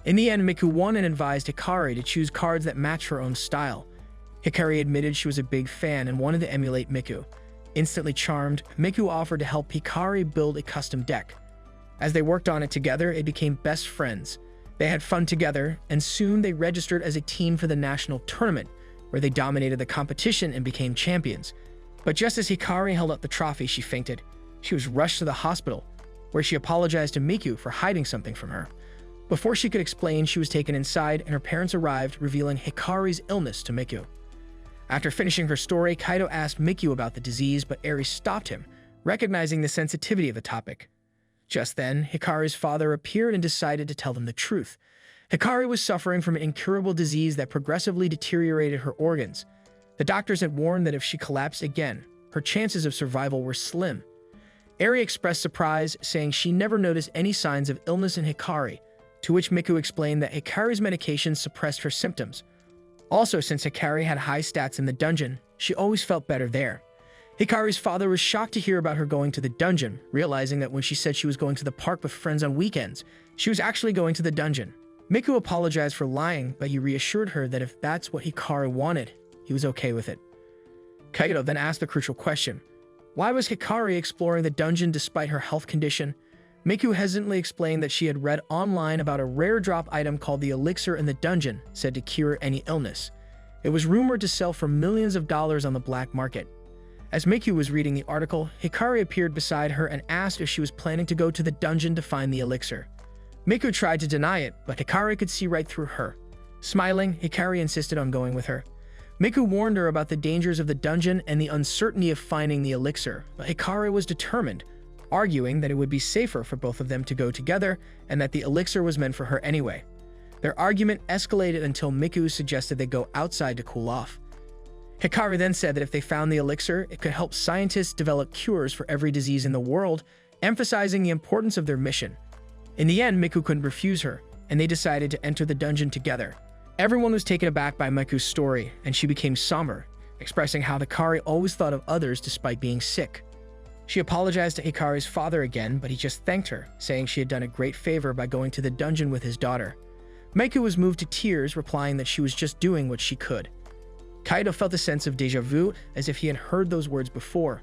A: In the end, Miku won and advised Hikari to choose cards that match her own style. Hikari admitted she was a big fan and wanted to emulate Miku. Instantly charmed, Miku offered to help Hikari build a custom deck. As they worked on it together, they became best friends. They had fun together, and soon they registered as a team for the national tournament, where they dominated the competition and became champions. But just as Hikari held up the trophy, she fainted. She was rushed to the hospital, where she apologized to Miku for hiding something from her. Before she could explain, she was taken inside, and her parents arrived, revealing Hikari's illness to Miku. After finishing her story, Kaido asked Miku about the disease, but Eri stopped him, recognizing the sensitivity of the topic. Just then, Hikari's father appeared and decided to tell them the truth. Hikari was suffering from an incurable disease that progressively deteriorated her organs. The doctors had warned that if she collapsed again, her chances of survival were slim. Eri expressed surprise, saying she never noticed any signs of illness in Hikari, to which Miku explained that Hikari's medication suppressed her symptoms. Also, since Hikari had high stats in the dungeon, she always felt better there. Hikari's father was shocked to hear about her going to the dungeon, realizing that when she said she was going to the park with friends on weekends, she was actually going to the dungeon. Miku apologized for lying, but he reassured her that if that's what Hikari wanted, he was okay with it. Kaido then asked the crucial question: why was Hikari exploring the dungeon despite her health condition? Miku hesitantly explained that she had read online about a rare drop item called the elixir in the dungeon, said to cure any illness. It was rumored to sell for millions of dollars on the black market. As Miku was reading the article, Hikari appeared beside her and asked if she was planning to go to the dungeon to find the elixir. Miku tried to deny it, but Hikari could see right through her. Smiling, Hikari insisted on going with her. Miku warned her about the dangers of the dungeon and the uncertainty of finding the elixir, but Hikari was determined, arguing that it would be safer for both of them to go together and that the elixir was meant for her anyway. Their argument escalated until Miku suggested they go outside to cool off. Hikari then said that if they found the elixir, it could help scientists develop cures for every disease in the world, emphasizing the importance of their mission. In the end, Miku couldn't refuse her, and they decided to enter the dungeon together. Everyone was taken aback by Miku's story, and she became somber, expressing how Hikari always thought of others despite being sick. She apologized to Hikari's father again, but he just thanked her, saying she had done a great favor by going to the dungeon with his daughter. Miku was moved to tears, replying that she was just doing what she could. Kaido felt a sense of deja vu, as if he had heard those words before.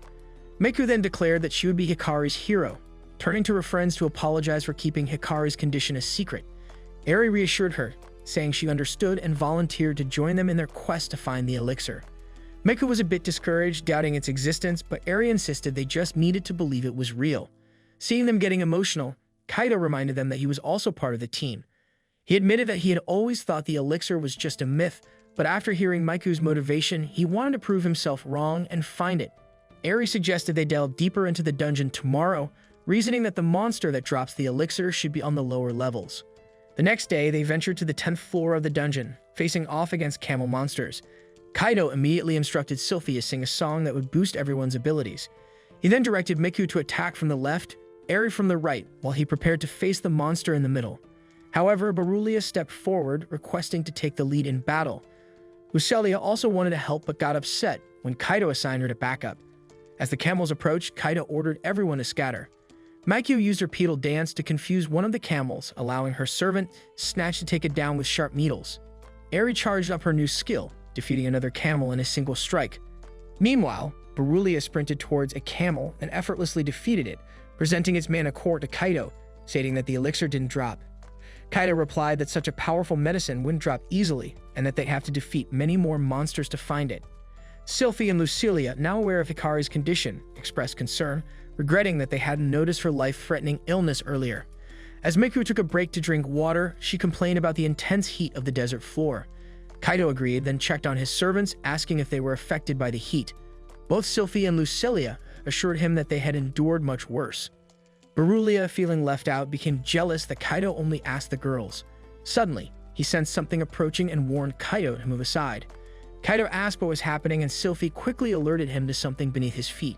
A: Miku then declared that she would be Hikari's hero, turning to her friends to apologize for keeping Hikari's condition a secret. Eri reassured her, saying she understood and volunteered to join them in their quest to find the elixir. Miku was a bit discouraged, doubting its existence, but Eri insisted they just needed to believe it was real. Seeing them getting emotional, Kaido reminded them that he was also part of the team. He admitted that he had always thought the elixir was just a myth, but after hearing Miku's motivation, he wanted to prove himself wrong and find it. Eri suggested they delve deeper into the dungeon tomorrow, reasoning that the monster that drops the elixir should be on the lower levels. The next day, they ventured to the 10th floor of the dungeon, facing off against camel monsters. Kaido immediately instructed Sylphie to sing a song that would boost everyone's abilities. He then directed Miku to attack from the left, Eri from the right, while he prepared to face the monster in the middle. However, Berulia stepped forward, requesting to take the lead in battle. Lucelia also wanted to help but got upset when Kaido assigned her to backup. As the camels approached, Kaido ordered everyone to scatter. Maikyu used her pedal dance to confuse one of the camels, allowing her servant, Snatch, to take it down with sharp needles. Eri charged up her new skill, defeating another camel in a single strike. Meanwhile, Berulia sprinted towards a camel and effortlessly defeated it, presenting its mana core to Kaido, stating that the elixir didn't drop. Kaido replied that such a powerful medicine wouldn't drop easily, and that they'd have to defeat many more monsters to find it. Sylphie and Lucelia, now aware of Hikari's condition, expressed concern, regretting that they hadn't noticed her life-threatening illness earlier. As Miku took a break to drink water, she complained about the intense heat of the desert floor. Kaido agreed, then checked on his servants, asking if they were affected by the heat. Both Sylphie and Lucelia assured him that they had endured much worse. Berulia, feeling left out, became jealous that Kaido only asked the girls. Suddenly, he sensed something approaching and warned Kaido to move aside. Kaido asked what was happening, and Sylphie quickly alerted him to something beneath his feet.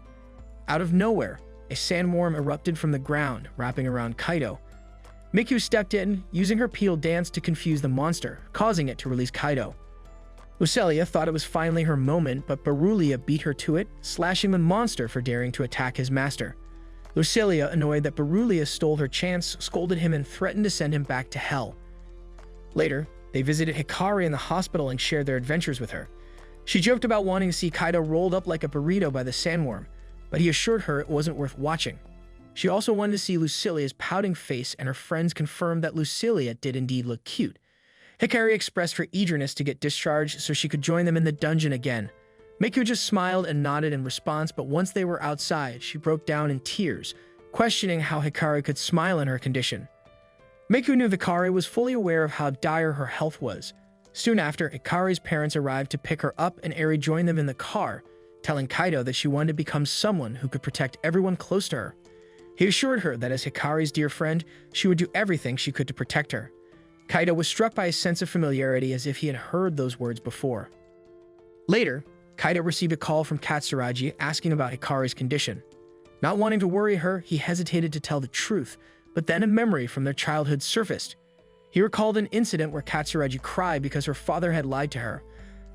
A: Out of nowhere, a sandworm erupted from the ground, wrapping around Kaido. Miku stepped in, using her peel dance to confuse the monster, causing it to release Kaido. Lucelia thought it was finally her moment, but Berulia beat her to it, slashing the monster for daring to attack his master. Lucelia, annoyed that Berulia stole her chance, scolded him and threatened to send him back to hell. Later, they visited Hikari in the hospital and shared their adventures with her. She joked about wanting to see Kaido rolled up like a burrito by the sandworm, but he assured her it wasn't worth watching. She also wanted to see Lucilia's pouting face, and her friends confirmed that Lucelia did indeed look cute. Hikari expressed her eagerness to get discharged so she could join them in the dungeon again. Miku just smiled and nodded in response, but once they were outside, she broke down in tears, questioning how Hikari could smile in her condition. Miku knew Hikari was fully aware of how dire her health was. Soon after, Hikari's parents arrived to pick her up, and Eri joined them in the car, telling Kaido that she wanted to become someone who could protect everyone close to her. He assured her that as Hikari's dear friend, she would do everything she could to protect her. Kaido was struck by a sense of familiarity, as if he had heard those words before. Later, Kaido received a call from Katsuragi asking about Hikari's condition. Not wanting to worry her, he hesitated to tell the truth, but then a memory from their childhood surfaced. He recalled an incident where Katsuragi cried because her father had lied to her.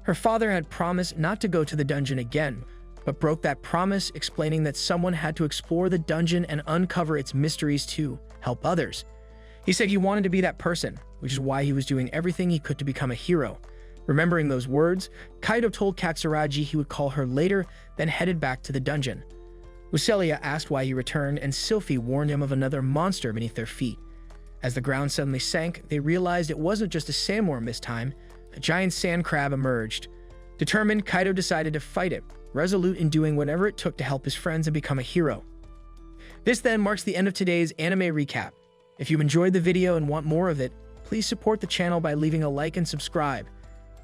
A: Her father had promised not to go to the dungeon again, but broke that promise, explaining that someone had to explore the dungeon and uncover its mysteries to help others. He said he wanted to be that person, which is why he was doing everything he could to become a hero. Remembering those words, Kaido told Katsuragi he would call her later, then headed back to the dungeon. Lucelia asked why he returned, and Sylphie warned him of another monster beneath their feet. As the ground suddenly sank, they realized it wasn't just a sandworm this time. A giant sand crab emerged. Determined, Kaido decided to fight it, resolute in doing whatever it took to help his friends and become a hero. This then marks the end of today's anime recap. If you enjoyed the video and want more of it, please support the channel by leaving a like and subscribe.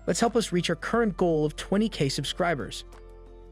A: Let's help us reach our current goal of 20,000 subscribers.